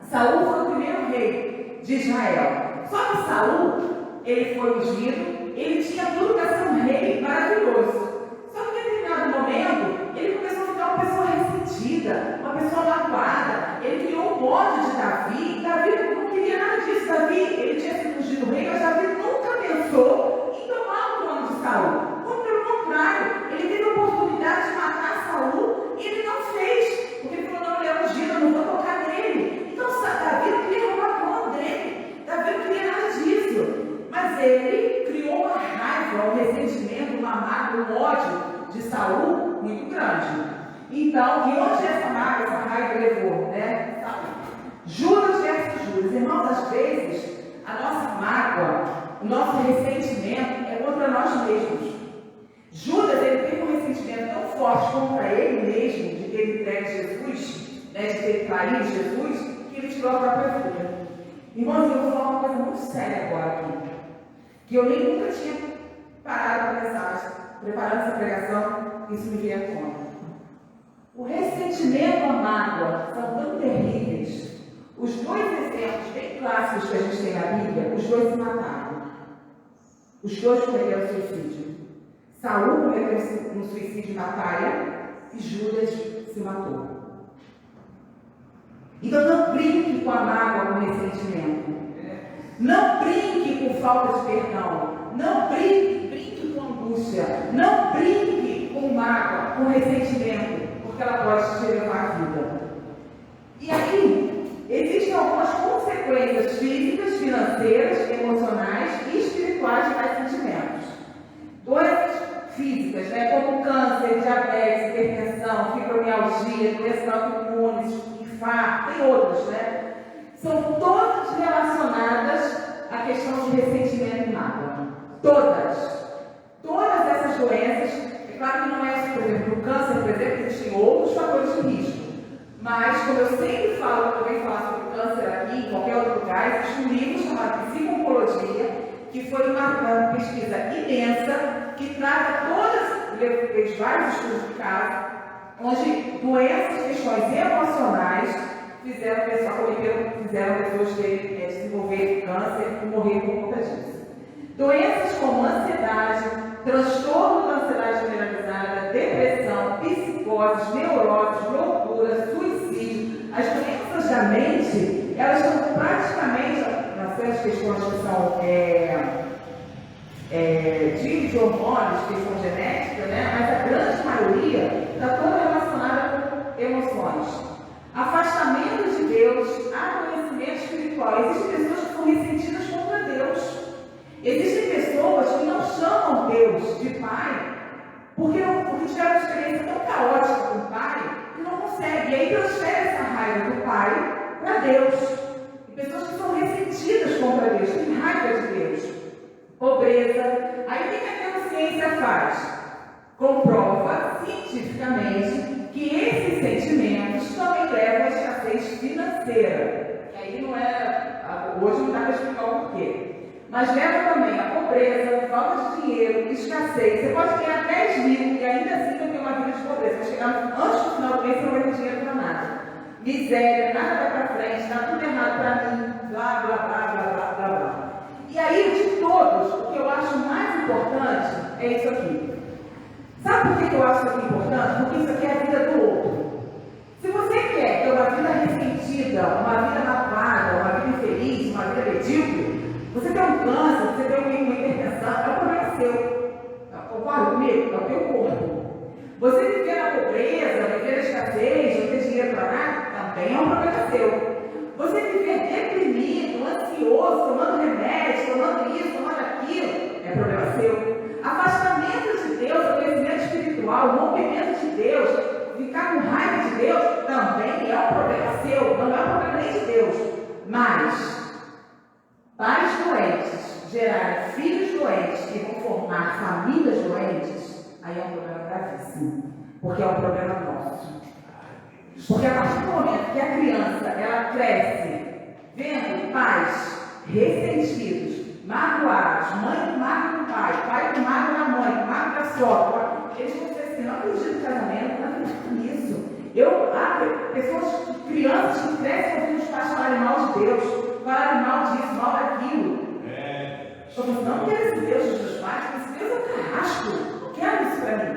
Saul foi o primeiro rei de Israel. Só que Saul, ele foi ungido, ele tinha tudo para ser um rei maravilhoso. Só que em determinado momento, ele começou a ficar uma pessoa ressentida, uma pessoa magoada. Ele criou um ódio de Davi. Davi não queria nada disso. Davi, ele tinha sido ungido rei, mas Davi nunca pensou em tomar o trono de Saul. Muito pelo contrário, ele teve a oportunidade de matar Saul e ele não fez. Porque ele falou, não, ele é ungido, eu não vou tocar nele. Então Davi não queria roubar o trono dele. Davi não queria nada disso. Mas ele criou uma raiva, um ressentimento, uma mágoa, um ódio de Saul muito grande. Então, e onde essa mágoa, essa raiva levou, né? Saul. Judas versus Judas. Irmãos, às vezes, a nossa mágoa, o nosso ressentimento é contra nós mesmos. Judas, ele teve um ressentimento tão forte contra ele mesmo, de ter entregue Jesus, né, de ter traído Jesus, que ele tirou a própria vida. Irmãos, eu vou falar uma coisa muito séria agora aqui, que eu nem nunca tinha parado para pensar, mas preparando essa pregação, isso me veio à tona. O ressentimento e a mágoa são tão terríveis. Os dois exemplos bem clássicos que a gente tem na Bíblia, os dois se mataram. Os dois cometeram suicídio. Saul cometeu um suicídio em batalha e Judas se matou. Então não brinque com a mágoa, com o ressentimento. Não brinque com falta de perdão. Não brinque com angústia. Não brinque com mágoa, com ressentimento, porque ela pode te levar à vida. E aí, existem algumas consequências físicas, financeiras, emocionais e espirituais de tais sentimentos. Doenças físicas, né, como câncer, diabetes, hipertensão, fibromialgia, doenças autoimunes, infarto, tem outras, né? São todas relacionadas à questão de ressentimento e mágoa. Todas. Todas essas doenças, é claro que não é, por exemplo, o câncer, por exemplo, existem outros fatores de risco. Mas, como eu sempre falo, quando eu venho falar sobre câncer aqui, em qualquer outro lugar, existe um livro chamado Psico-Oncologia, que foi uma pesquisa imensa, que trata fez vários estudos de caso, onde doenças, questões emocionais, fizeram pessoas desenvolver câncer e morrer por conta disso. Doenças como ansiedade, transtorno da ansiedade generalizada, depressão, psicoses, neuroses, loucura, suicídio. As doenças da mente, elas estão praticamente, nas questões que são de hormônios, questão genética, né? Mas a grande maioria está toda relacionada com emoções. Afastamento de Deus, adoecimento espiritual. Existem pessoas que são ressentidas contra Deus. Existem pessoas que não chamam Deus de Pai porque tiveram uma experiência tão caótica com o Pai que não conseguem. E aí transfere essa raiva do Pai para Deus. E pessoas que são ressentidas contra Deus, têm raiva de Deus. Pobreza. Aí o que a neurociência faz? Comprova cientificamente que esses sentimentos também levam à escassez financeira. Que aí não é. Hoje não dá para explicar o porquê. Mas leva também a pobreza, falta de dinheiro, escassez. Você pode ganhar 10 mil e ainda assim não ter uma vida de pobreza. Vai chegar antes do final do mês, você não vai ter dinheiro para nada. Miséria, nada vai para frente, está tudo errado para mim, blá, blá, blá, blá, blá, blá, blá. E aí, de todos, o que eu acho mais importante é isso aqui. Sabe por que eu acho isso aqui importante? Porque isso aqui é a vida do outro. Se você quer ter uma vida ressentida, uma vida magoada, uma vida infeliz, uma vida medíocre, você tem um câncer, você tem uma hipertensão, é um problema seu. Concorda comigo? É o teu corpo. Você viver na pobreza, viver na escassez, não ter dinheiro para nada, também é um problema seu. Você viver deprimido, ansioso, tomando remédio, tomando isso, tomando aquilo, é problema seu. Afastamento de Deus, conhecimento espiritual, rompimento de Deus, ficar com raiva de Deus, também é um problema seu, não é um problema nem de Deus. Mas pais doentes gerarem filhos doentes que vão formar famílias doentes, aí é um problema gravíssimo, porque é um problema nosso. Porque a partir do momento que a criança ela cresce vendo pais ressentidos, magoados, mãe que magoa o pai que magoa a mãe, que magoa a sogra, eles vão dizer assim, não acredito no casamento, não acredito nisso. Pessoas, crianças que crescem ouvindo os pais falarem mal de Deus, falarem mal disso, mal daquilo. Eu não quero esse Deus dos meus pais, porque esse Deus é um carrasco. Não quero isso para mim.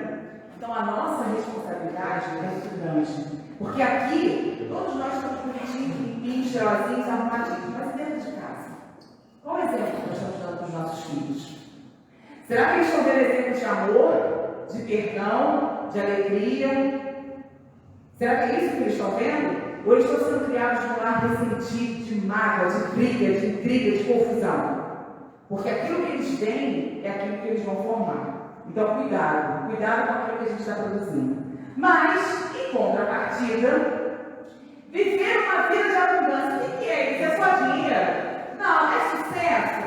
Então a nossa responsabilidade é muito grande. Porque aqui, todos nós estamos bonitinhos, limpinhos, cheirosinhos, arrumadinhos, mas dentro de casa. Qual exemplo que nós estamos dando para os nossos filhos? Será que eles estão vendo exemplo de amor, de perdão, de alegria? Será que é isso que eles estão vendo? Ou eles estão sendo criados num lar ressentido, de mágoa, de briga, de intriga, de confusão? Porque aquilo que eles têm é aquilo que eles vão formar. Então, cuidado com aquilo que a gente está produzindo. Mas, em contrapartida, viver uma vida de abundância, o que é isso? É só dinheiro? Não, é sucesso.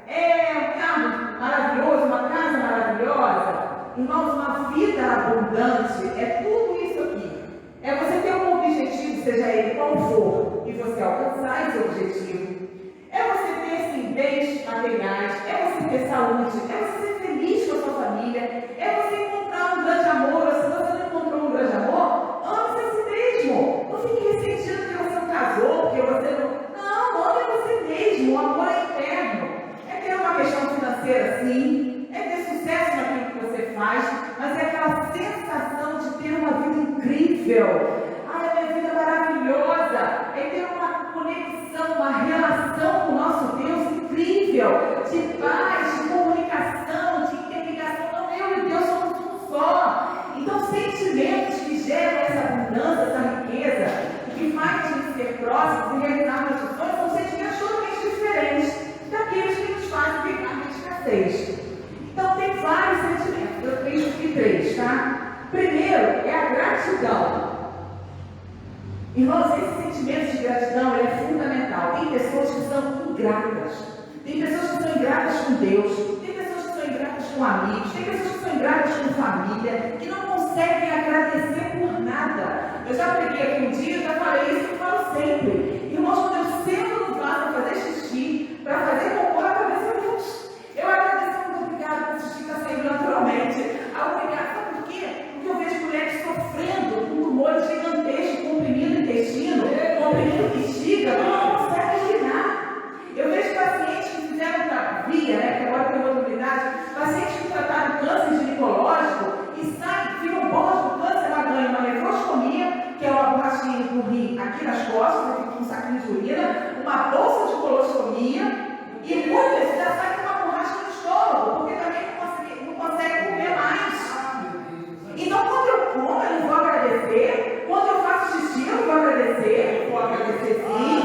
É um carro maravilhoso, uma casa maravilhosa. Irmãos, uma vida abundante é tudo isso aqui. É você ter um objetivo, seja ele qual for, e você alcançar esse objetivo. É você ter assim, bens materiais, é você ter saúde, é você ser feliz com a sua família, é você encontrar um grande amor, ou se você não encontrou um grande amor, ame-se a si mesmo. Não fique ressentido porque você não casou, porque você não... Não, ame você mesmo, o amor é eterno. É ter uma questão financeira, sim, é ter sucesso naquilo que você faz, mas é aquela sensação de ter uma vida incrível. Ai, a minha vida é maravilhosa, é ter uma conexão, uma relação com o nosso Deus incrível, de paz, de comunicação, de interligação. Não, eu e Deus somos um só. Então, sentimentos que geram essa abundância, essa riqueza, que fazem ser próximos e realizar nossos sonhos, são sentimentos totalmente diferentes daqueles que nos fazem ficar na escassez. Então, tem vários sentimentos. Eu tenho aqui três, tá? Primeiro é a gratidão. Irmãos, esse sentimento de gratidão é fundamental. Tem pessoas que são ingratas. Tem pessoas que são ingratas com Deus. Tem pessoas que são ingratas com amigos. Tem pessoas que são ingratas com família. Que não conseguem agradecer por nada. Eu já preguei aqui um dia, já falei isso e falo sempre. Irmãos, quando eu sento no vaso para fazer xixi, para fazer cocô, eu agradeço a Deus. Eu agradeço, muito obrigada por xixi estar saindo naturalmente. Obrigada, sabe por quê? Porque eu vejo mulheres sofrendo com tumores gigantescos, comprimindo o intestino, comprimindo bexiga, não conseguem girar. Eu vejo pacientes que fizeram terapia, né, que agora tem outra unidade, pacientes que trataram câncer ginecológico e saem, ficam boas do câncer, ela ganha uma nefrostomia, que é uma borrachinha do rim aqui nas costas, fica um saquinho de urina, uma bolsa de colostomia, e muitas já saem com uma borracha no estômago, porque também não consegue comer mais. Então, quando eu como, eu não vou agradecer. Quando eu faço xixi, eu não vou agradecer. Vou agradecer sim.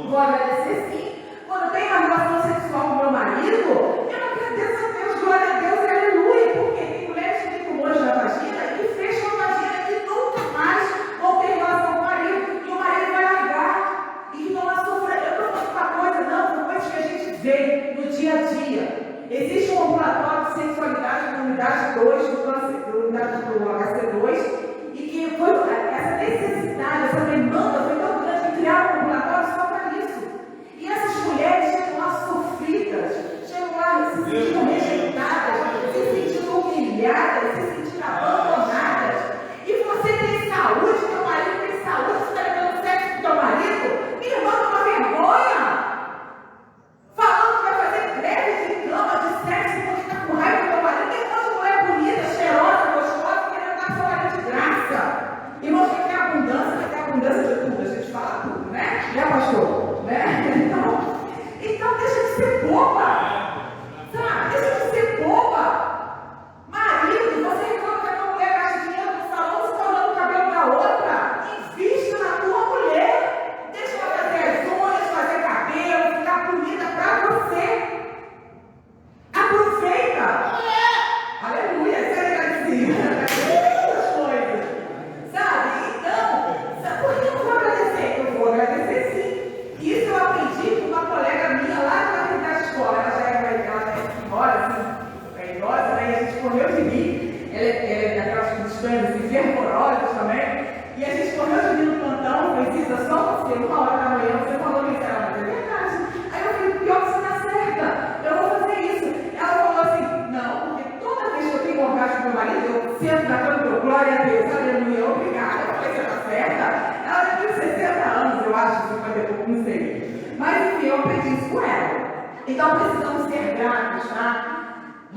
Vou agradecer sim. Quando eu tenho uma relação sexual com meu marido, eu agradeço a Deus, glória a Deus e aleluia. Porque tem mulheres que têm tumores na vagina e fecham a vagina que nunca mais vão ter relação com o marido. E o marido vai largar. E que não vai sofrer. Eu não estou falando uma coisa, não. São coisas que a gente vê no dia a dia. Existe um ambulatório de sexualidade na unidade 2 do câncer, unidade do HC2, e que foi essa necessidade, essa demanda foi tão grande que criaram um ambulatório só para isso. E essas mulheres chegam lá sofridas, chegam lá se sentindo rejeitadas, se sentindo humilhadas, se sentindo abandonadas. E você tem saúde, teu marido tem saúde, você está levando sexo com teu marido, minha irmã, é uma vergonha. Falando que vai fazer greve de cama, de sexo, porque está com raiva do teu marido. Tem um monte de mulher bonita, cheirosa, gostosa, querendo dar seu marido de graça. E você quer abundância de tudo, a gente fala tudo, né? Né, pastor? Né? Então deixa de ser boba. Sabe? Deixa de ser boba. Marido, você reclama que a tua mulher gasta dinheiro no salão, você está olhando o cabelo da outra. Invista na tua mulher. Deixa ela fazer as unhas, fazer cabelo, ficar bonita para você. Aproveita. Aleluia, isso é legalzinho. Essas coisas. Sabe? Então, por que eu vou agradecer? Eu vou agradecer sim. Isso eu aprendi com uma colega minha lá na escola. Ela Então precisamos ser gratos, tá?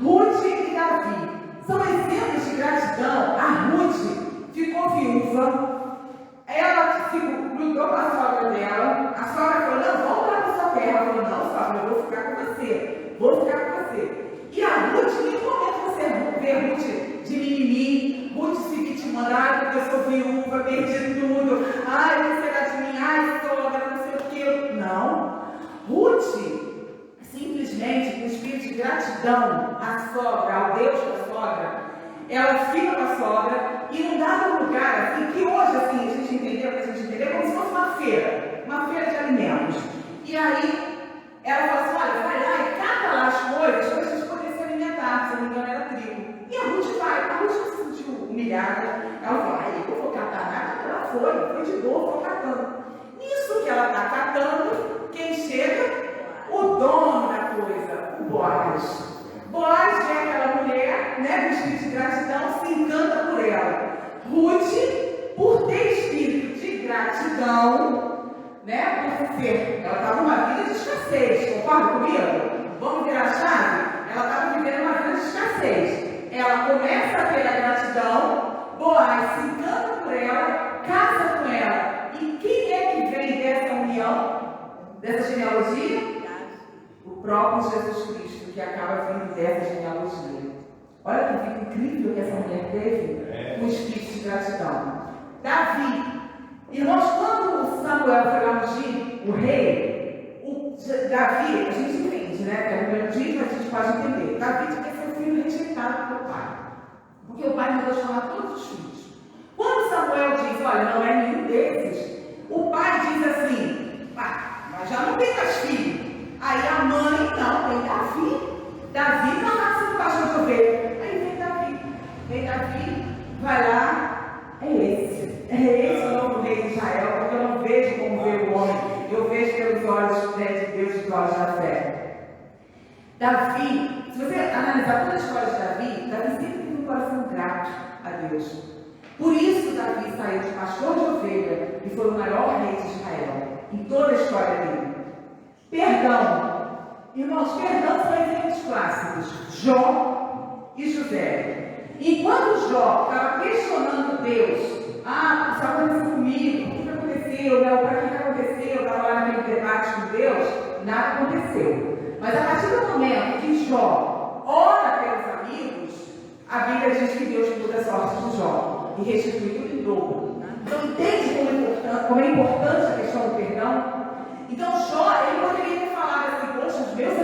Ruth e Davi são exemplos de gratidão. A Ruth ficou viúva, ela grudou com a sogra dela, a sogra falou, não, vamos lá para sua terra. Ela falou, não, sogra, eu vou ficar com você, vou ficar com você. E a Ruth, em nenhum momento você vê Ruth de mimimi, Ruth se vitimando, ai, porque eu sou viúva, perdi tudo, ai, não será de mim, ai, sogra, não sei o quê. Não. Ruth, simplesmente, com espírito de gratidão à sogra, ao Deus da sogra, ela fica com a sogra e num dado lugar, assim, que hoje, assim, a gente entendeu, como se fosse uma feira de alimentos. E aí, ela fala assim, olha, vai lá e cata lá as coisas para a gente poder se alimentar, se não me engano era trigo. E a Ruth vai, a Ruth se sentiu humilhada, ela fala, ai, eu vou catar nada, ela foi de boa, foi catando. Nisso que ela está catando, quem chega? O dono da coisa, o Boaz. Boaz é aquela mulher, né, com espírito de gratidão, se encanta por ela. Ruth, por ter espírito de gratidão, né, por ser, ela estava numa vida de escassez, concorda comigo? Vamos virar a chave? Ela estava vivendo uma vida de escassez. Ela começa a ter a gratidão, Boaz se encanta por ela, casa com ela. E quem é que vem dessa união, dessa genealogia? O próprio Jesus Cristo, que acaba vindo dessa genealogia. Olha que vida incrível que essa mulher teve, com espírito de gratidão. Davi. Irmãos, quando Samuel foi lá ungir o rei, Davi, a gente entende, né? Que é um grandismo, a gente pode entender. Davi tinha que ser o filho rejeitado pelo pai. Porque o pai mandou chamar todos os filhos. Quando Samuel diz, olha, não é nenhum desses, o pai diz assim, mas já não tem mais filho. Aí a mãe, não, tem Davi. Davi não nasce no pastor de ovelha. Aí vem Davi, vai lá, é esse o novo rei de Israel, porque eu não vejo como vê o homem, eu vejo pelos olhos, né, de Deus, dos olhos da fé. Davi, se você analisar toda a história de Davi sempre tem um coração grato a Deus. Por isso Davi saiu de pastor de ovelha e foi o maior rei de Israel, em toda a história dele. Perdão. Irmãos, perdão são exemplos clássicos. Jó e José. Enquanto Jó estava questionando Deus, isso aconteceu comigo, o que aconteceu, para que aconteceu, estava lá naquele debate com Deus, nada aconteceu. Mas a partir do momento que Jó ora pelos amigos, a Bíblia diz que Deus muda a sorte de Jó e restitui tudo em dobro. Então entende como é importante a questão do perdão? Então Jó, ele poderia ter falado assim, poxa, os meus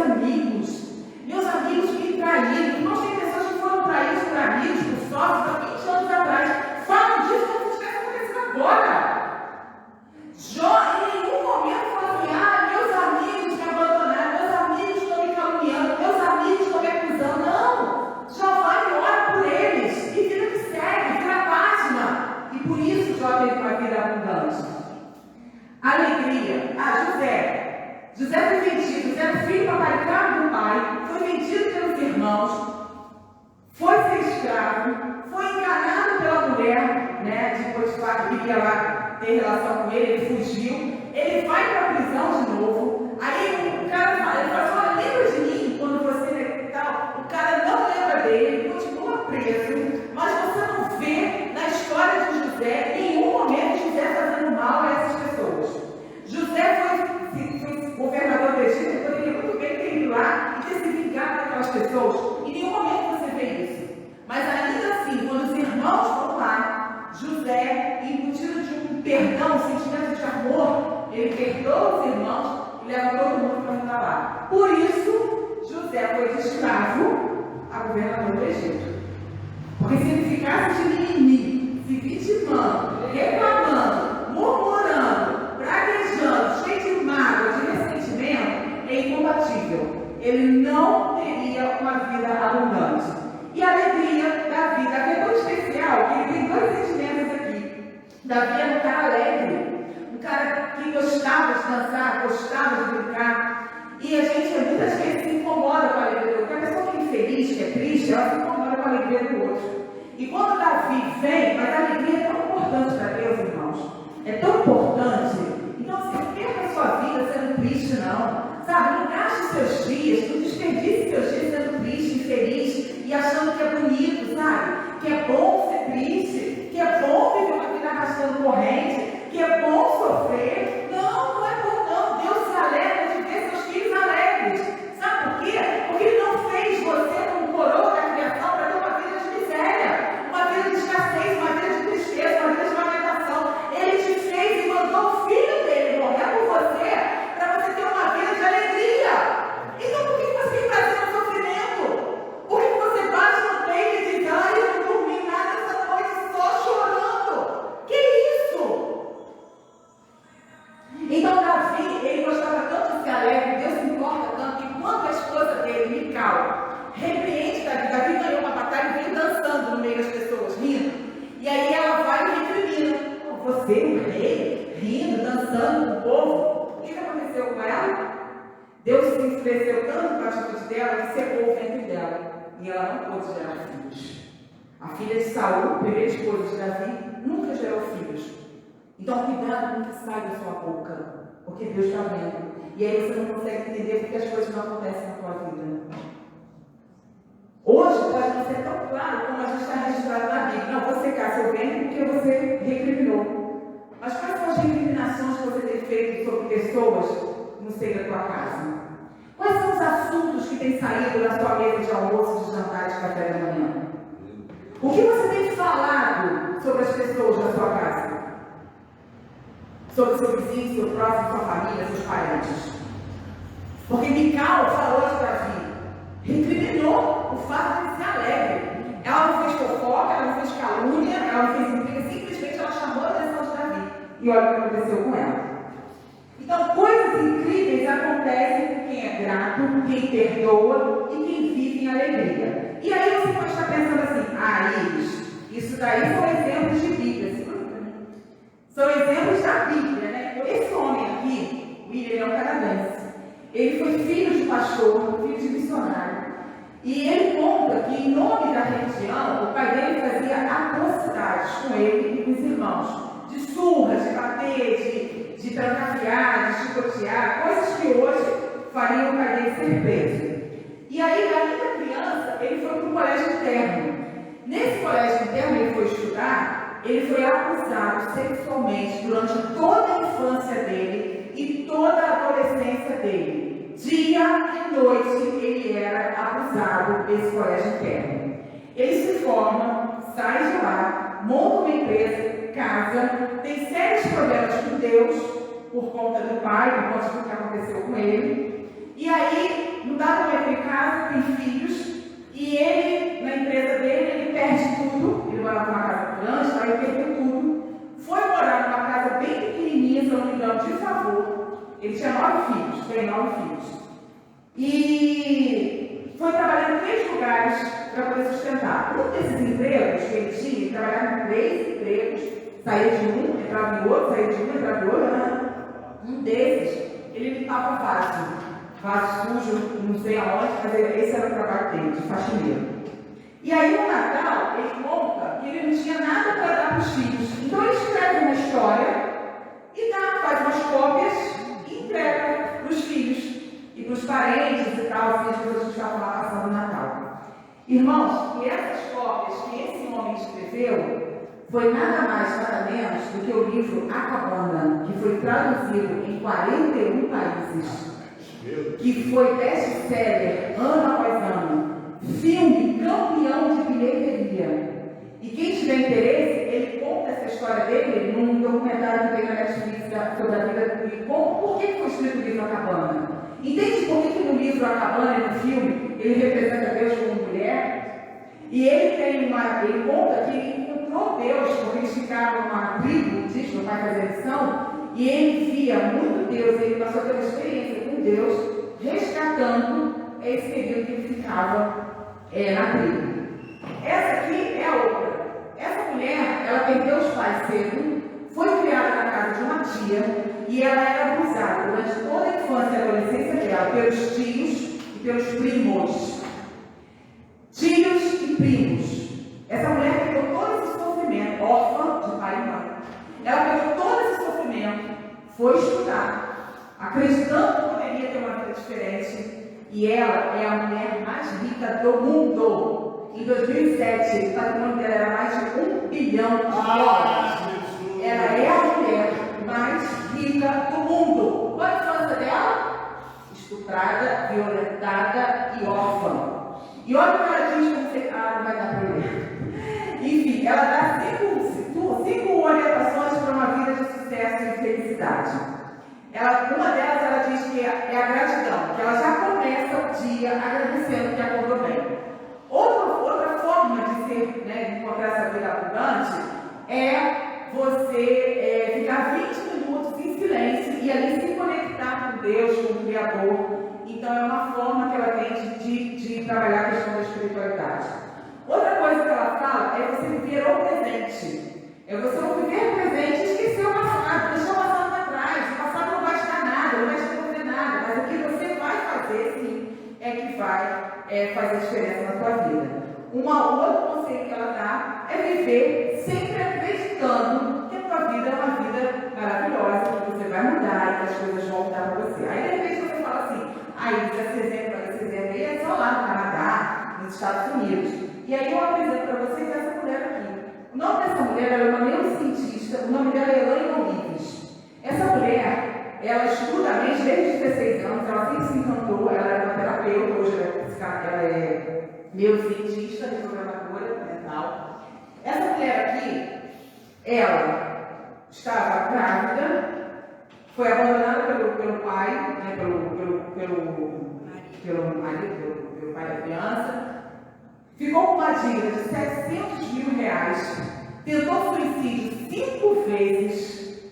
amigos me traíram. Nós temos pessoas que foram traídas por amigos, por sócios, há 20 anos atrás. Falam disso como se estivesse acontecendo agora. Jó, em nenhum momento falou assim, meus amigos me abandonaram, meus amigos estão me caluniando, meus amigos estão me acusando. Não! Jó vai e ora por eles. E vida que segue, vira a página. E por isso Jó teve uma vida abundante. Alegria. José foi vendido. José era filho paparicado do pai. Foi vendido pelos irmãos. Foi ser escravo. Foi enganado pela mulher, né? De Potifar, que queria lá ter relação com ele. Ele fugiu. Ele vai para a prisão de novo. Aí o cara fala, ele fala, olha, lembra de mim quando você tal. O cara não lembra dele. Ele continua preso. Mas você não vê na história de José em nenhum momento José fazendo mal a essas pessoas. José foi governador do Egito, ele poderia muito bem ter ido lá e ter se vingado daquelas pessoas. Em nenhum momento você vê isso. Mas ainda assim, quando os irmãos vão lá, José, embutido de um perdão, um sentimento de amor, ele perdoa os irmãos e leva todo mundo para estar lá. Por isso, José foi de escravo a governador do Egito. Porque se ele ficasse de mimimi, se vitimando, reclamando, murmurando, praguejando, cheio de mágoa, de ressentimento, é incompatível. Ele não teria uma vida abundante. E a alegria da vida é tão especial que ele tem dois sentimentos aqui. Davi era um cara alegre, um cara que gostava de dançar, gostava de brincar. E a gente muitas vezes se incomoda com a alegria do outro. A pessoa que é infeliz, que é triste, ela se incomoda com a alegria do outro. E quando Davi vem, mas a alegria é tão importante para Deus, irmãos. É tão importante. Então, assim, não perca a sua vida sendo triste, não. Sabe, não gaste seus dias concorrente, que é bom sofrer. Não, não é bom não. Deus se alegra de ver seus filhos alegres. Sabe por quê? Porque Ele não fez você como coroa da criação para ter uma vida de miséria, uma vida de escassez, uma vida de tristeza, uma vida de lamentação. Ele te fez e mandou o Filho dele morrer por você, para você ter uma vida de alegria. Então por que você tem prazer no sofrimento? Por que você bate no peito e diz, ai, eu não dormi nada essa noite só chorando? Que isso? Então Davi, ele gostava tanto de ser alegre, Deus se importa tanto, que quando a esposa dele, Mical, repreende Davi ganhou uma batalha e veio dançando no meio das pessoas, rindo. E aí ela vai e recrimina. Você, o rei, rindo, dançando com o povo. O que aconteceu com ela? Deus se enfureceu tanto com a atitude dela que secou o ventre dela. E ela não pôde gerar filhos. A filha de Saul, primeira esposa de Davi, nunca gerou filhos. Então cuidado com o que sai da sua boca, porque Deus está vendo. E aí você não consegue entender porque as coisas não acontecem na tua vida. Hoje pode não ser tão claro como a gente está registrado na Bíblia. Não, vou secar seu ventre porque você recriminou. Mas quais são as recriminações que você tem feito sobre pessoas no seio da tua casa? Quais são os assuntos que têm saído da sua mesa de almoço, de jantar, de café da manhã? O que você tem falado sobre as pessoas da sua casa? Sobre seu vizinho, seu próximo, sua família, seus parentes? Porque Mical falou de Davi, recriminou o fato de ele ser alegre. Ela não fez fofoca, ela não fez calúnia, ela não fez intriga, simplesmente ela chamou a atenção de Davi. E olha o que aconteceu com ela. Então, coisas incríveis acontecem com quem é grato, quem perdoa e quem vive em alegria. E aí você pode estar pensando assim, isso daí são exemplos de Bíblia. São exemplos da Bíblia, né? Esse homem aqui, o William, é um canadense. Ele foi filho de pastor, filho de missionário. E ele conta que, em nome da religião, o pai dele fazia atrocidades com ele e com os irmãos. De surras, de bater, de trancafiar, de chicotear, coisas que hoje fariam o pai dele ser preso. E aí, ainda criança, ele foi para um colégio interno. Nesse colégio interno, ele foi estudar, ele foi acusado sexualmente durante toda a infância dele e toda a adolescência dele. Dia e noite ele era abusado desse colégio interno. Ele se forma, sai de lá, monta uma empresa, casa, tem sérios problemas com Deus, por conta do pai, por conta do que aconteceu com ele. E aí, no dado momento em casa, tem filhos, e ele, na empresa dele, ele perde tudo. Ele morava numa casa grande, aí ele perdeu tudo. Foi morar numa casa bem pequenininha, se eu não me engano, de favor. Ele tinha 9 filhos, tem 9 filhos. E foi trabalhar em 3 lugares para poder sustentar. Um desses empregos que ele tinha, ele trabalhava em 3 empregos, saía de um, entrava em outro, saía de um, entrava em outro. Né? Um desses, ele limpava vaso sujo, não sei aonde, mas esse era o trabalho dele, de faxineiro. E aí no Natal, ele conta que ele não tinha nada para dar para os filhos. Então ele escreve uma história e faz umas cópias e entrega para os filhos e para os parentes e tal, assim, as pessoas que estavam lá passando o Natal. Irmãos, e essas cópias que esse homem escreveu foi nada mais, nada menos do que o livro A Cabana, que foi traduzido em 41 países, que foi best-seller ano após ano, filme campeão de bilheteria. E quem tiver interesse, ele conta essa história dele num documentário que tem na Netflix sobre a vida dele. Por que foi escrito o livro A Cabana? Entende por que no livro A Cabana e no filme ele representa Deus como mulher? E ele conta que ele encontrou Deus, porque eles ficaram numa tribo, diz meu pai fazia lição, e ele via muito Deus, ele passou a ter uma experiência com Deus, resgatando esse período que ele ficava na tribo. Essa aqui é a outra. Essa mulher, ela perdeu os pais cedo, foi criada na casa de uma tia, e ela era abusada durante toda a infância e adolescência dela, pelos tios e pelos primos. Tios e primos. Essa mulher pegou todo esse sofrimento, órfã de pai e mãe. Ela pegou todo esse sofrimento, foi estudar, acreditando que poderia ter uma vida diferente, e ela é a mulher mais rica do mundo. Em 2007, o patrimônio dela era mais de $1 bilhão. ela é a mulher mais rica do mundo. Qual a infância dela? Estuprada, violentada e órfã. E olha o que ela diz como você... não vai dar para ler. Enfim, ela dá cinco orientações para uma vida de sucesso e felicidade. Uma delas, ela diz que é a gratidão, que ela já começa o dia agradecendo que acordou bem. Outra forma de ser, de encontrar essa vida abundante é você ficar 20 minutos em silêncio e ali se conectar com Deus, com o Criador. Então é uma forma que ela tem de trabalhar a questão da espiritualidade. Outra coisa que ela fala é você viver o presente. É você não viver o presente e esquecer o passado, deixar o passado para trás. O passado não vai te dar nada, não vai te devolver nada, mas o que você vai fazer, sim, é que vai fazer diferença na sua vida. Um outro conselho que ela dá é viver sempre acreditando que a tua vida é uma vida maravilhosa, que você vai mudar e que as coisas vão mudar para você. Aí de repente você fala assim, esse exemplo aí é só lá no Canadá, nos Estados Unidos. E aí eu apresento para vocês essa mulher aqui. O nome dessa mulher é uma neurocientista, o nome dela é Elaine Orives. Essa mulher, ela estuda a mente desde os 16 anos, ela sempre se encantou, ela era uma terapeuta, hoje ela é neurocientista, reprogrammadora mental. Essa mulher aqui, ela estava grávida, foi abandonada pelo pai, pelo marido, pelo pai da criança, ficou com uma dívida de R$700 mil, tentou suicídio 5 vezes,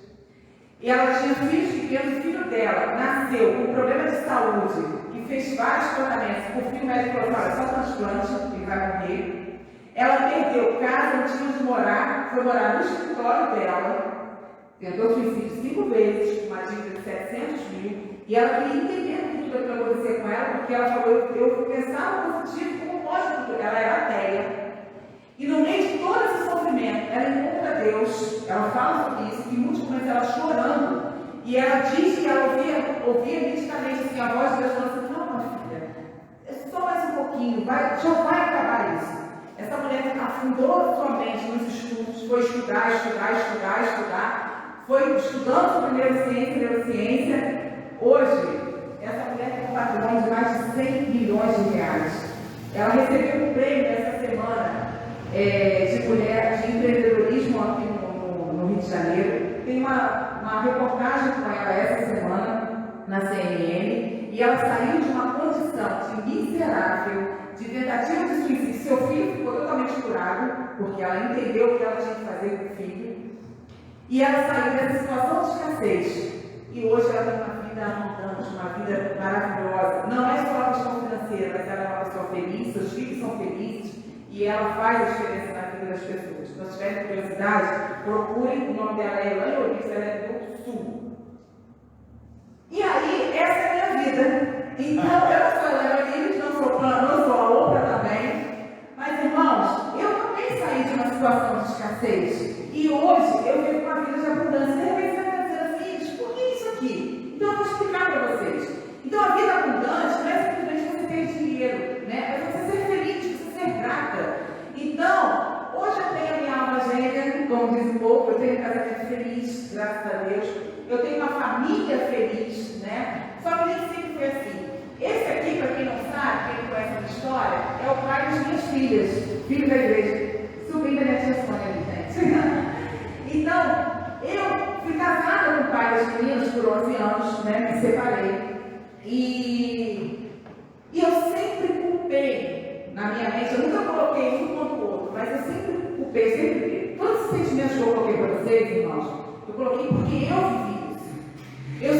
e ela tinha filhos pequenos, o filho dela nasceu com problema de saúde, que fez vários tratamentos, por fim o médico falou, olha, só transplante, ele vai morrer. Ela perdeu casa, não tinha onde morar, foi morar no escritório dela, tentou suicídio 5 vezes, com uma dívida de R$700 mil, e ela queria entender o que tudo acontecer com ela, porque ela falou, eu pensava positivo, como pode tudo? Ela era ateia. E no meio de todo esse sofrimento, ela encontra Deus, ela fala sobre isso, e muitos momentos ela chorando, e ela diz que ela ouvia nitidamente assim, a voz de Deus falando assim, não, minha filha, é só mais um pouquinho, já vai acabar isso. Essa mulher afundou sua mente nos estudos, foi estudar, foi estudando sobre neurociência. Hoje, essa mulher tem um patrimônio de mais de 100 milhões de reais. Ela recebeu um prêmio essa semana de mulher de empreendedorismo aqui no Rio de Janeiro. Tem uma reportagem com ela essa semana na CNN, e ela saiu de uma condição de miserável, de tentativa de suicídio. Seu filho ficou totalmente curado, porque ela entendeu o que ela tinha que fazer com o filho, e ela saiu dessa situação de escassez. E hoje ela tem uma vida abundante, uma vida maravilhosa. Não é só a questão financeira, mas ela é uma pessoa feliz, seus filhos são felizes, e ela faz a diferença na vida das pessoas. Se vocês tiverem curiosidade, procurem, o nome dela é Elaine Orives, ela é do Sul. E aí, essa é a minha vida. Então, eu sou a Elaine Orives, não sou a outra também. Mas, irmãos, eu também saí de uma situação de escassez. E hoje eu vivo uma vida de abundância. De repente você vai dizer assim, por que isso aqui? Então eu vou explicar para vocês. Então a vida abundante não é simplesmente você ter dinheiro, né? É você ser feliz, você ser grata. Então, hoje eu tenho a minha alma gêmea, como diz o povo, eu tenho um casamento feliz, graças a Deus. Eu tenho uma família feliz, né? Só que nem sempre foi assim. Esse aqui, para quem não sabe, quem não conhece a minha história, é o pai das minhas filhas, filho da igreja. Sobrinho da minha tia Sônia ali, gente. Então, eu fui casada com o pai das meninas por 11 anos, né? Me separei. E eu sempre culpei na minha mente, eu nunca coloquei um contra o outro, mas eu sempre culpei, todos os sentimentos que eu coloquei para vocês, irmãos, eu coloquei porque eu vivi isso. Eu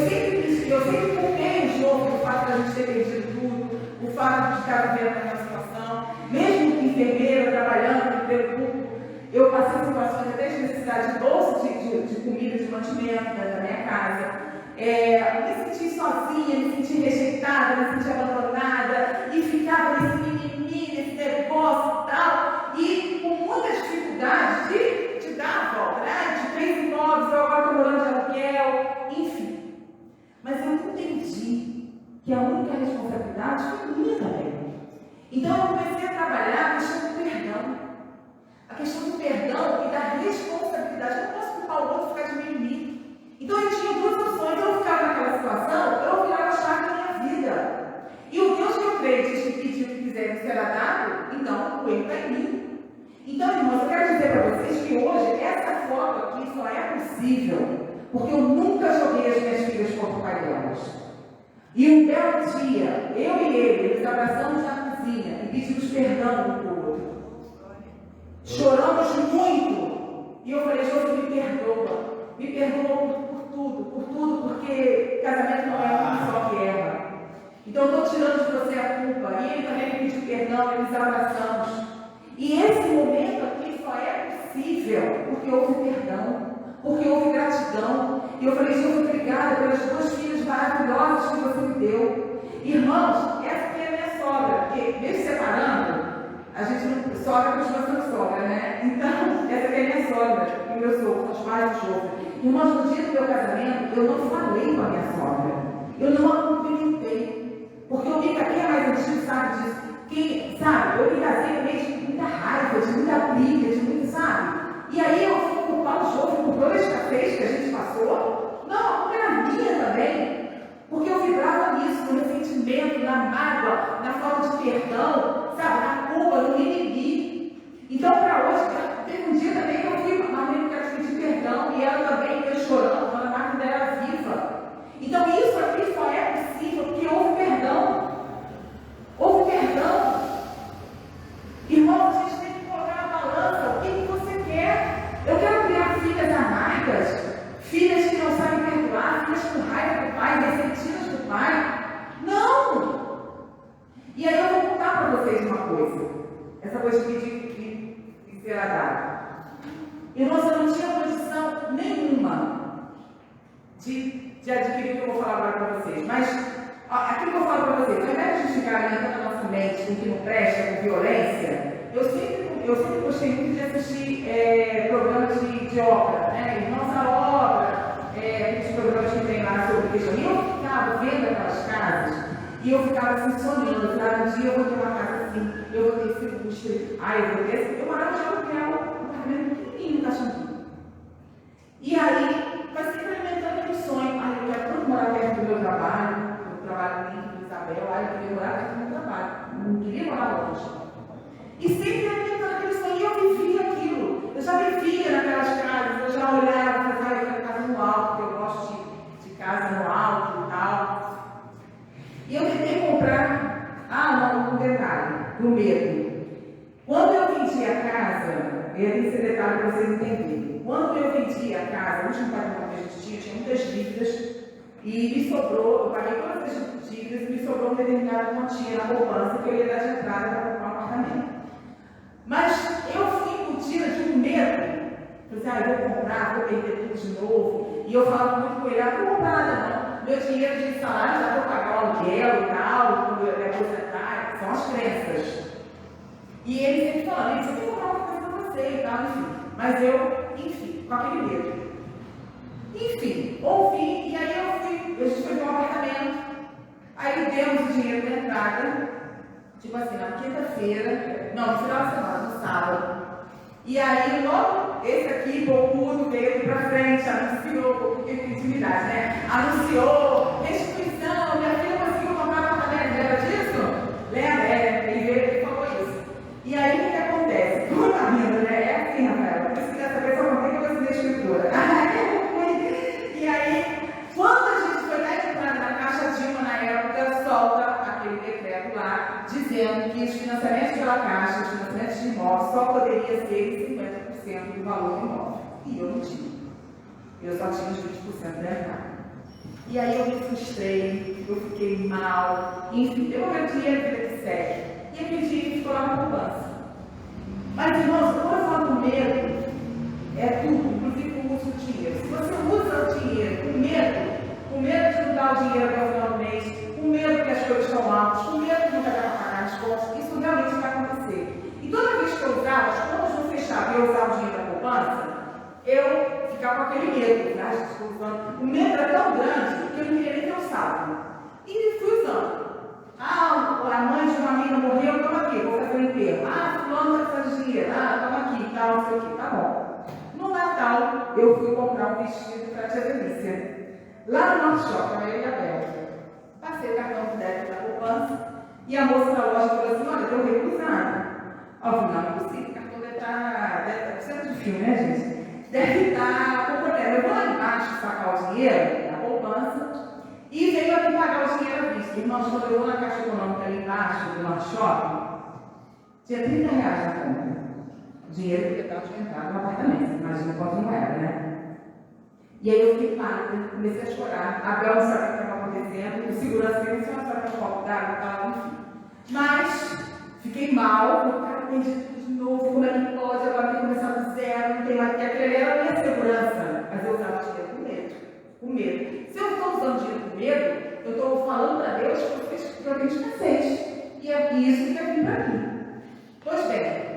sempre culpei o jogo, o fato de a gente ter perdido tudo, o fato de estar vivendo naquela situação, mesmo enfermeira, trabalhando, pelo público. Eu passei situações até de necessidade de bolsa de comida, de mantimento da minha casa. Me senti sozinha, me senti rejeitada, me senti abandonada, e ficava nesse mimimi, nesse negócio e tal, e com muita dificuldade de dar a volta, né? De 3 imóveis, eu agora estou morando de aluguel, enfim. Mas eu entendi que a única responsabilidade foi minha também. Então eu comecei a trabalhar a questão do perdão. A questão do perdão e da responsabilidade. Eu não posso culpar mal, o outro ficar de mimimi. Então eu tinha duas opções, eu ficava naquela situação, eu virava a chave da minha vida. E o Deus que eu creio diz que pedir o que quiser me será dado, então o erro está em mim. Então, irmãos, eu quero dizer para vocês que hoje essa foto aqui só é possível porque eu nunca joguei as minhas filhas contra o pai delas. E um belo dia, eu e ele, nos abraçamos na cozinha e pedimos perdão um para o outro. Choramos muito. E eu falei, José, me perdoa por tudo, porque casamento não é um só que erra. Então eu estou tirando de você a culpa. E ele também me pediu perdão, e nos abraçamos. E esse momento aqui só é possível porque houve perdão, porque houve gratidão. E eu falei, Jesus, obrigada pelas duas filhas maravilhosas que você me deu. Irmãos, essa aqui é a minha sogra, porque mesmo separando, a gente não, sogra continua sendo sogra, né? Então, essa aqui é a minha sogra, e o meu sogro, os pais do sogro. Irmãos, no dia do meu casamento, eu não falei com a minha sogra, eu não a cumprimentei, porque eu vi que aqui é mais antigo, sabe disso. Que, sabe, eu me casei no meio de muita raiva, de muita briga, de muito, sabe? E aí eu fui culpar o Jovem por toda esta fez que a gente passou. Não, a culpa era minha também. Porque eu vibrava nisso, no ressentimento, na mágoa, na falta de perdão, sabe? Na culpa, no mimimi. Então, para hoje, teve um dia também que eu fui, a mãe quero pedir perdão, e ela também veio chorando, quando a máquina dela era viva. Então, isso aqui só é possível porque houve perdão. Houve perdão. Irmão, a gente tem que colocar na balança o que você quer. Eu quero criar filhas amargas, filhas que não sabem perdoar, filhas com raiva do pai, ressentidas do pai. Não! E aí eu vou contar para vocês uma coisa. Essa coisa de pedir que será dado. Irmãos, eu não tinha condição nenhuma de adquirir o que eu vou falar agora para vocês. Mas aquilo que eu falo para vocês, ao invés de a gente ficar alimentando a nossa mente com o que não presta, com violência, eu sempre gostei muito de assistir programas de obra, né? Irmãos à obra, aqueles programas que tem lá sobre questão. E eu ficava vendo aquelas casas e eu ficava assim sonhando, sabe? Um dia eu vou ter uma casa assim, eu vou ter esse lustre, eu vou ter esse. Eu morava de aluguel, um apartamento pequenininho, Caxambu. E aí, vai sempre alimentando aquele sonho. Eu quero tanto morar perto do meu trabalho. Trabalho com Isabel, eu queria morar perto do meu trabalho, não queria morar longe. E sempre alimentando aquele sonho, e eu vivia aquilo. Eu já vivia naquelas casas, eu já olhava, fazia aquela casa no alto, porque eu gosto de casa no alto e tal. E eu tentei comprar, um detalhe, do medo. Quando eu vendi a casa, esse detalhe para vocês entenderem. Quando eu vendi a casa, o último pagamento que a gente tinha muitas dívidas. E me sobrou, eu paguei todas as dívidas e me sobrou um determinado quantia na poupança que eu ia dar de entrada para comprar um apartamento. Mas eu fui incutida de um medo. Eu falei, eu vou comprar, vou perder tudo de novo. E eu falava muito com ele, não vou comprar nada não. Meu dinheiro de salário já vou pagar o aluguel e tal, quando eu me aposentar, são as crenças. E ele sempre falando, você tem que comprar uma coisa para você e tal, enfim. Mas eu, com aquele medo. Enfim, ouvi, e aí a gente foi para um apartamento, aí demos o dinheiro da entrada, tipo assim, na quinta-feira, não, no final de semana, no sábado. E aí, logo, esse aqui, bocudo, veio aqui pra frente, anunciou, porque tem intimidade, né? Anunciou, restituição, minha filha conseguiu comprar um apartamento, lembra disso? Lembra? Ele veio e falou isso. E aí, o que acontece? Como tá rindo, né? É assim, Rafael, por isso que essa pessoa não tem que você ser escritora. E aí, quando a gente foi dar entrada na Caixa Dilma, na época, solta aquele decreto lá, dizendo que os financiamentos pela Caixa, os financiamentos de imóveis, só poderia ser 50% do valor do imóvel. E eu não tinha. Eu só tinha os 20% da entrada. E aí eu me frustrei, eu fiquei mal, enfim, eu meu dinheiro vida que segue. E aquele dinheiro ficou lá na poupança. Mas, irmãos, quando eu falo do medo, é tudo, inclusive o uso do dinheiro. Se você usa o dinheiro com medo de não dar o dinheiro até o final do mês, com medo que as coisas estão altas, com medo de não dar para pagar as contas, isso realmente vai acontecer. E toda vez que eu usava, as contas não fechavam e eu usava o dinheiro da poupança, eu ficava com aquele medo, né? O medo era tão grande que eu não queria nem ter um saldo. E fui usando. A mãe de uma amiga morreu, toma aqui, vou fazer o enterro. Fulano vai precisar de dinheiro, toma aqui, tal, não sei o que, tá bom. Não Natal, eu fui comprar um vestido para a tia Delícia. Lá no nosso shopping, eu e a Bel. Passei o cartão de débito na poupança e a moça da loja falou assim, olha, estou recusando. Eu falei, não, não é possível, o cartão deve estar sempre de filme, né, gente? Deve estar com problema. Eu vou lá embaixo sacar o dinheiro, a poupança, e veio aqui pagar o dinheiro à vista. Irmãos, quando eu vou na Caixa Econômica ali embaixo do nosso shopping, tinha R$30 na conta. Dinheiro que eu tinha entrado no apartamento, imagina quanto não era, né? E aí eu fiquei pálida, comecei a chorar. A Bel não sabia o que estava acontecendo, o segurança dele disse, olha, para um copo d'água, tal, enfim. Mas fiquei mal, falei, cara, perdi tudo de novo, como é que pode? Agora tem que começar do zero, não tem mais que aquele era a minha segurança. Mas eu usava dinheiro com medo, com medo. Se eu estou usando dinheiro com medo, eu estou falando para Deus que eu fiz realmente escassez. E é isso que vai vir para mim. Pois bem,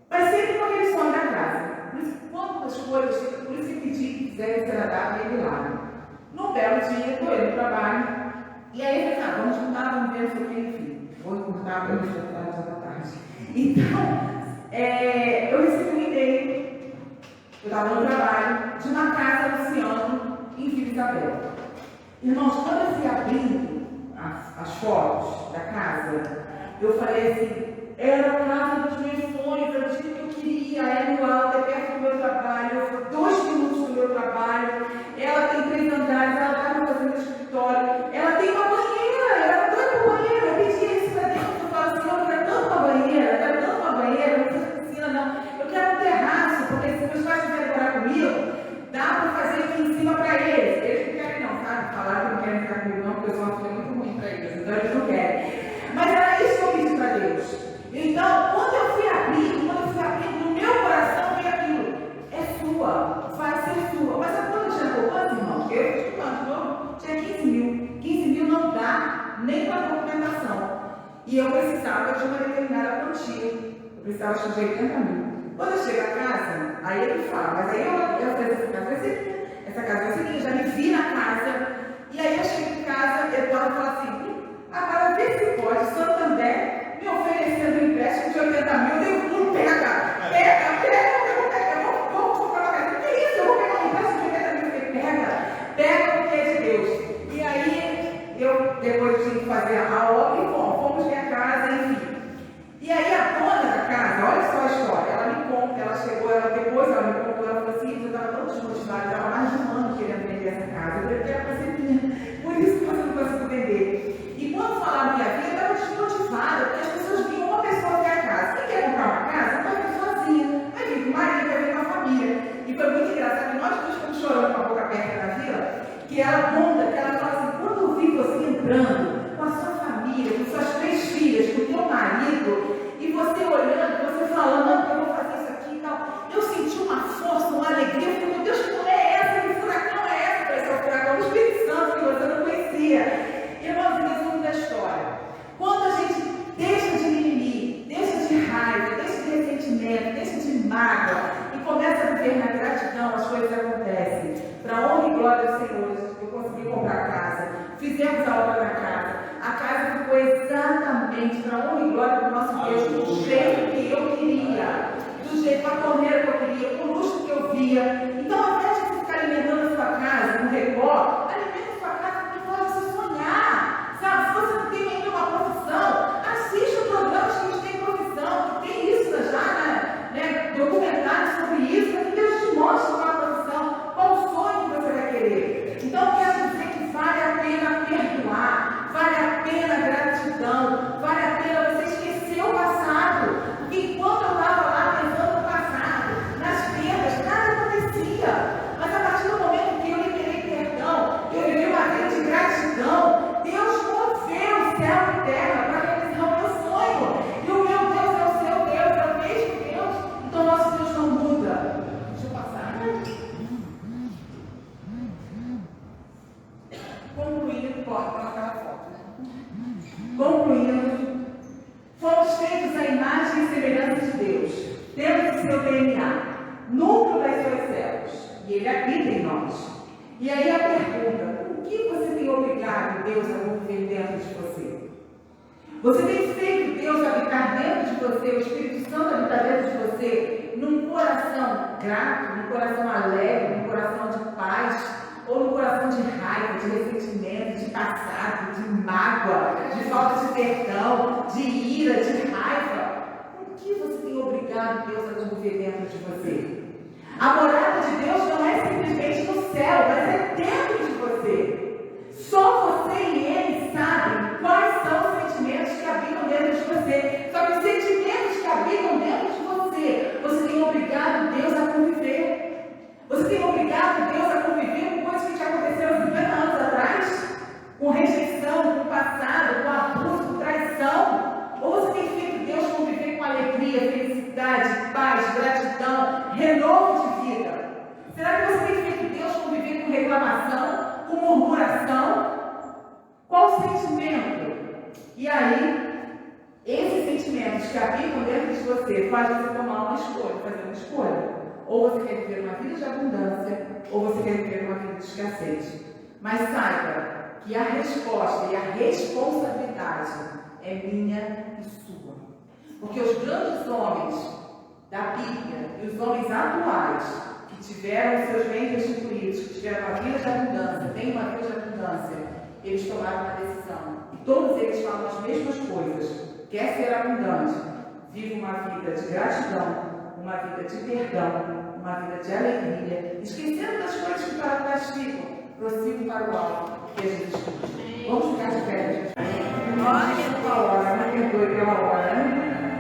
mas sempre com aquele sonho da casa. Por isso, quando as coisas, por isso que pedi que fizesse ser agradável e milagre. Num belo dia, estou indo no trabalho, e aí eu falei, vamos juntar, vamos ver o que, enfim. Vou encurtar para eu estudar da tarde. Então, eu recebi um e-mail, eu estava no trabalho, de uma casa anunciando em Vila Isabel. Irmãos, quando eu fui abrindo as fotos da casa, eu falei assim, era a casa dos meus sonhos, era o que eu queria, era no alto, é perto do meu trabalho, 2 minutos do meu trabalho, ela tem 3 andares, ela está me fazendo escritório, ela tem uma banheira, ela está doida com banheira, eu pedi isso para Deus, eu falo assim, eu quero tanto uma banheira, eu quero tanto uma banheira, não precisa de piscina não, eu quero um terraço, porque se meus pais quiserem morar comigo, dá para fazer aqui em cima para eles não querem não, sabe? Falaram que não querem ficar comigo não, porque eu sou uma filha muito ruim para eles, então eles não querem. Mas era isso que eu pedi para Deus. Então, quando eu fui abrir, no meu coração veio aquilo. É sua, vai ser sua. Mas sabe quando eu tinha poupança, irmão? Eu estou estudando de novo, tinha 15 mil. 15 mil não dá nem para documentação. E eu precisava de uma determinada quantia. Eu precisava acho, de 80 mil. Quando eu chego a casa, aí ele fala, mas aí eu fiz essa casa vai ser minha, já me vi na casa. E aí eu chego em casa, Eduardo fala assim, agora vê se pode, Santander me oferecendo um empréstimo de 80 mil, eu dei um pega, vamos comprar uma casa. Que isso? Eu vou pegar um empréstimo de 80 mil, eu falei, pega porque é de Deus. E aí, eu depois tive que fazer a obra e fomos ver a casa, enfim. E aí a dona da casa, olha só a história, ela me conta, ela chegou, depois ela me contou, ela falou assim, eu estava tão desmotivada, estava mais de um ano querendo vender essa casa, eu falei, era para ser minha, por isso que você não conseguiu vender. E quando falaram minha vida, eu estava desmotivada, porque as pessoas vinham uma pessoa até a casa. Quem quer comprar uma casa, vai vir sozinha, vai vir com o marido, vai vir com a família. E foi muito engraçado, que nós dois ficamos chorando com a boca aberta na vila, que ela conta, que ela fala assim, quando eu vi você entrando com a sua família, com suas 3 filhas, com o teu marido, e você olhando, você falando, não, eu vou fazer isso aqui e tal, eu senti uma força, uma alegria, eu falei, meu Deus, que não é essa, que furacão é essa? Parece o furacão do Espírito Santo, que você não conhecia. Irmãos, resumo da história. Quando a gente deixa de mimimi, deixa de raiva, deixa de ressentimento, deixa de mágoa e começa a viver na gratidão, as coisas acontecem. Para a honra e glória do Senhor, eu consegui comprar a casa, fizemos a obra da casa. A casa ficou exatamente para a honra e glória do nosso Deus, do jeito que eu queria, do jeito, com a torneira que eu queria, com o luxo que eu via. Então, ao invés de você ficar alimentando a sua casa com recó, alimenta a sua casa com o que você sonhar. Sabe, se você não tem ainda uma profissão, assista programas que a gente tem profissão, que tem isso já, né? Documentários sobre isso, para que Deus te mostre qual a profissão, qual o sonho que você vai querer. Então, eu quero dizer que vale a pena perdoar, vale a pena a gratidão, vale a pena você esquecer o passado, porque enquanto eu estava lá pensando no passado, nas perdas, nada acontecia. Mas a partir do momento que eu liberei perdão, eu vivi uma vida de gratidão, Deus moveu céu e terra para realizar o meu sonho. E o meu Deus é o seu Deus, é o mesmo Deus. Então o nosso Deus não muda. Deixa eu passar. Concluindo, pode colocar a foto, né? Concluindo, fomos feitos à imagem e semelhança de Deus. Temos o seu DNA, núcleo das suas células, e Ele habita em nós. E aí a pergunta, o que você tem obrigado Deus a mover dentro de você? Você tem feito Deus habitar dentro de você, o Espírito Santo habitar dentro de você, num coração grato, num coração alegre, num coração de paz, ou num coração de raiva, de ressentimento, de passado, de mágoa, de falta de perdão, de ira, de raiva, o que você tem obrigado Deus a conviver dentro de você? A morada de Deus não é simplesmente no céu, mas é dentro de você. Só você e Ele sabem quais são os sentimentos que habitam dentro de você. Só que os sentimentos que habitam dentro de você, você tem obrigado Deus a conviver. Você tem obrigado Deus a conviver com coisas que te aconteceram 50 anos atrás, com rejeição, com passado, com abuso, com traição. Ou você tem feito Deus conviver com alegria, felicidade, paz, gratidão, renovo de vida? Será que você tem feito Deus conviver com reclamação, com murmuração? Qual o sentimento? E aí, esses sentimentos que habitam dentro de você fazem você tomar uma escolha, fazer uma escolha. Ou você quer viver uma vida de abundância, ou você quer viver uma vida de escassez. Mas saiba que a resposta e a responsabilidade é minha e sua. Porque os grandes homens da Bíblia e os homens atuais que tiveram seus bens restituídos, que tiveram uma vida de abundância, têm uma vida de abundância, eles tomaram uma decisão. E todos eles falam as mesmas coisas. Quer ser abundante? Vive uma vida de gratidão, uma vida de perdão, uma vida de alegria, esquecendo das coisas que para trás ficam, prossigo para o alto, que é Jesus Cristo. Vamos ficar de pé, gente. Olha, uma hora, me perdoe pela hora, né?